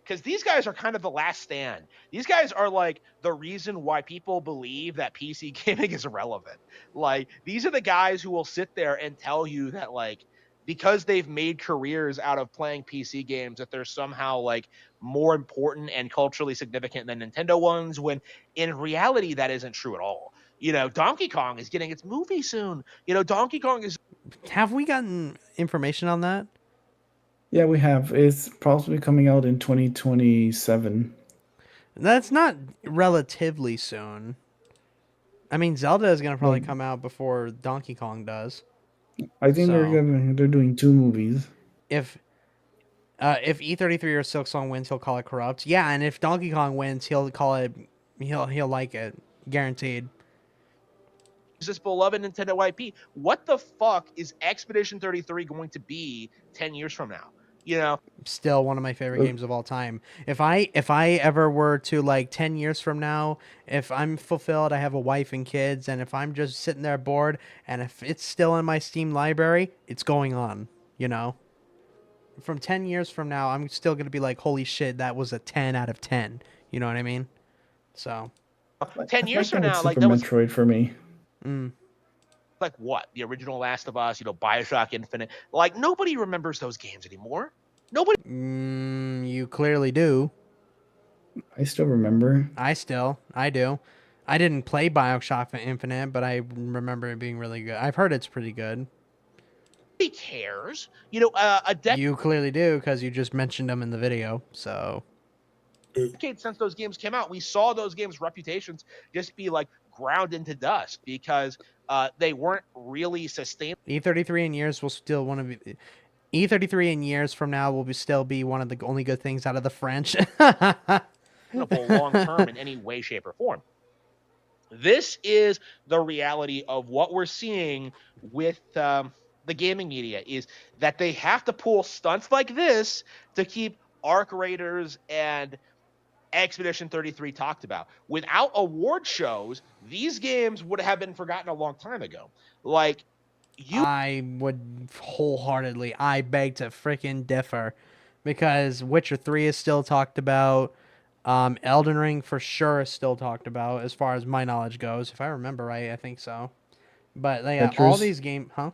Because these guys are kind of the last stand. These guys are like the reason why people believe that PC gaming is irrelevant. Like, these are the guys who will sit there and tell you that, like, because they've made careers out of playing PC games, that they're somehow like more important and culturally significant than Nintendo ones, when in reality that isn't true at all. You know, Donkey Kong is getting its movie soon. You know, Donkey Kong is Have we gotten information on that? Yeah, we have. It's possibly coming out in 2027. That's not relatively soon. I mean, Zelda is going to probably Like, come out before Donkey Kong does. I think So- they're doing 2 movies. If E33 or Silksong wins, he'll call it corrupt. Yeah, and if Donkey Kong wins, he'll call it. He'll like it, guaranteed. this beloved Nintendo IP. What the fuck is Expedition 33 going to be 10 years from now? You know, Still one of my favorite games of all time. If I ever were to, like, 10 years from now, if I'm fulfilled, I have a wife and kids, and if I'm just sitting there bored, and if it's still in my Steam library, it's going on. You know. From 10 years from now, I'm still gonna be like, holy shit, that was a 10 out of 10. You know what I mean? So. 10 years from that now, was like, Super that was Metroid for me. like what? The original Last of Us, you know, Bioshock Infinite. Like, nobody remembers those games anymore. Nobody. You clearly do. I still remember. I do. I didn't play Bioshock Infinite, but I remember it being really good. I've heard it's pretty good. Cares. You know, a decade You clearly do, because you just mentioned them in the video. So. since those games came out, we saw those games' reputations just be like ground into dust because they weren't really sustainable. E33 in years will still one of E33 in years from now will still be one of the only good things out of the French. Long term in any way, shape, or form. This is the reality of what we're seeing with the gaming media, is that they have to pull stunts like this to keep ARC raiders and Expedition 33 talked about. Without award shows, these games would have been forgotten a long time ago. Like, I would wholeheartedly, I beg to freaking differ, because Witcher 3 is still talked about. Elden Ring for sure is still talked about as far as my knowledge goes. If I remember right, I think so. But yeah, all Tetris, these games, huh?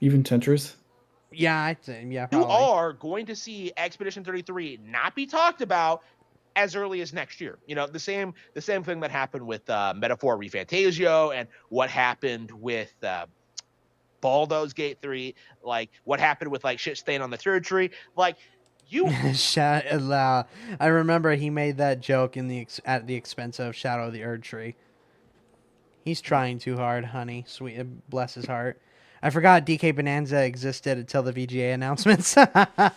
even Tetris. Yeah, I'd say, yeah, you probably. are going to see Expedition 33 not be talked about as early as next year. You know, the same thing that happened with Metaphor Refantasio and what happened with Baldur's Gate 3, like what happened with like shit staying on the third tree. Like, you I remember he made that joke at the expense of Shadow of the Erd Tree. He's trying too hard, honey. Sweet, bless his heart. I forgot DK Bonanza existed until the VGA announcements. are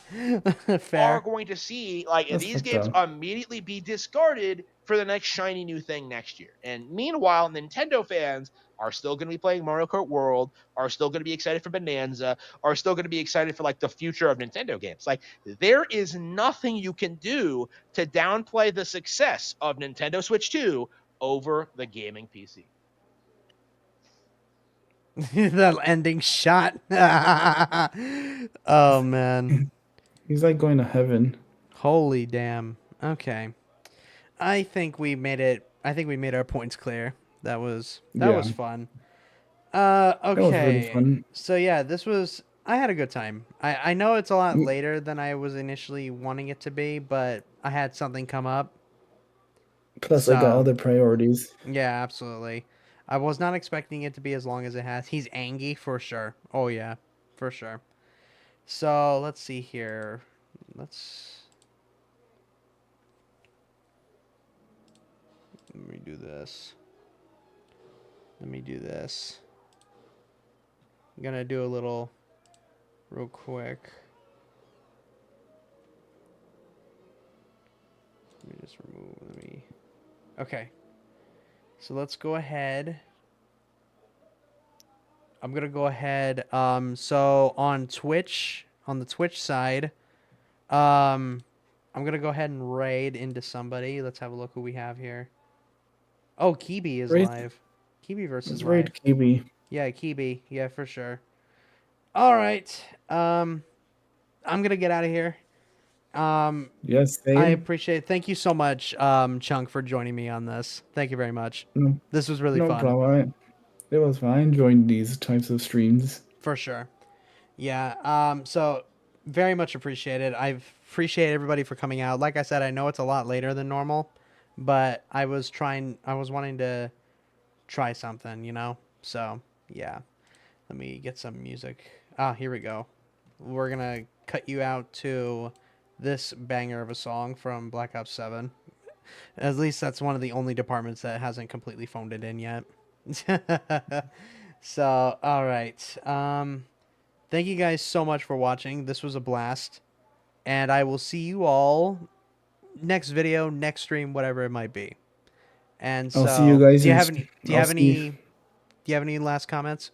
Fair. going to see like That's these fucked games up. immediately be discarded for the next shiny new thing next year. And meanwhile, Nintendo fans are still going to be playing Mario Kart World, are still going to be excited for Bonanza, are still going to be excited for like the future of Nintendo games. Like, there is nothing you can do to downplay the success of Nintendo Switch 2 over the gaming PC. That ending shot. Oh man. He's like going to heaven. Holy damn. Okay. I think we made it. I think we made our points clear. That was Yeah, fun. that was really Okay. fun. So yeah, this was. I had a good time. I know it's a lot Mm, later than I was initially wanting it to be, but I had something come up. Plus, I got So other priorities. yeah, absolutely. I was not expecting it to be as long as it has. He's Angie for sure. Oh yeah, for sure. So let's see here. Let's Let me do this. Let me do this. I'm gonna do a little real quick. Let me just remove. Okay. So let's go ahead. I'm gonna go ahead. So on Twitch, on the Twitch side, I'm gonna go ahead and raid into somebody. Let's have a look who we have here. Oh, Kibi is Raid, live. Kibi versus let's live. raid Kiwi. Yeah, Kibi. Yeah, for sure. All right. I'm gonna get out of here. Yes, I same. appreciate it. Thank you so much, Chunk, for joining me on this. Thank you very much. No, This was really no fun. problem. It was fine. I enjoyed these types of streams. For sure. Yeah. So very much appreciated. I appreciate everybody for coming out. Like I said, I know it's a lot later than normal, but I was wanting to try something, you know? So yeah. Let me get some music. Ah, here we go. We're gonna cut you out to this banger of a song from Black Ops 7. At least that's one of the only departments that hasn't completely phoned it in yet. So, all right. Thank you guys so much for watching. This was a blast. And I will see you all next video, next stream, whatever it might be. And I'll see you so, guys do you in. have any I'll see. last comments?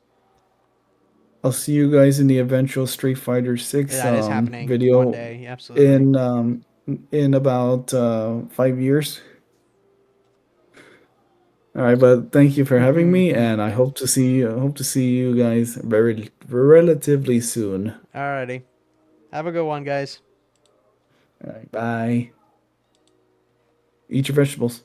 I'll see you guys in the eventual Street Fighter 6 That is happening one video day, absolutely. in about 5 years. All right, but thank you for having me, and I hope to see you guys very relatively soon. Alrighty. Have a good one, guys. All right, bye. Eat your vegetables.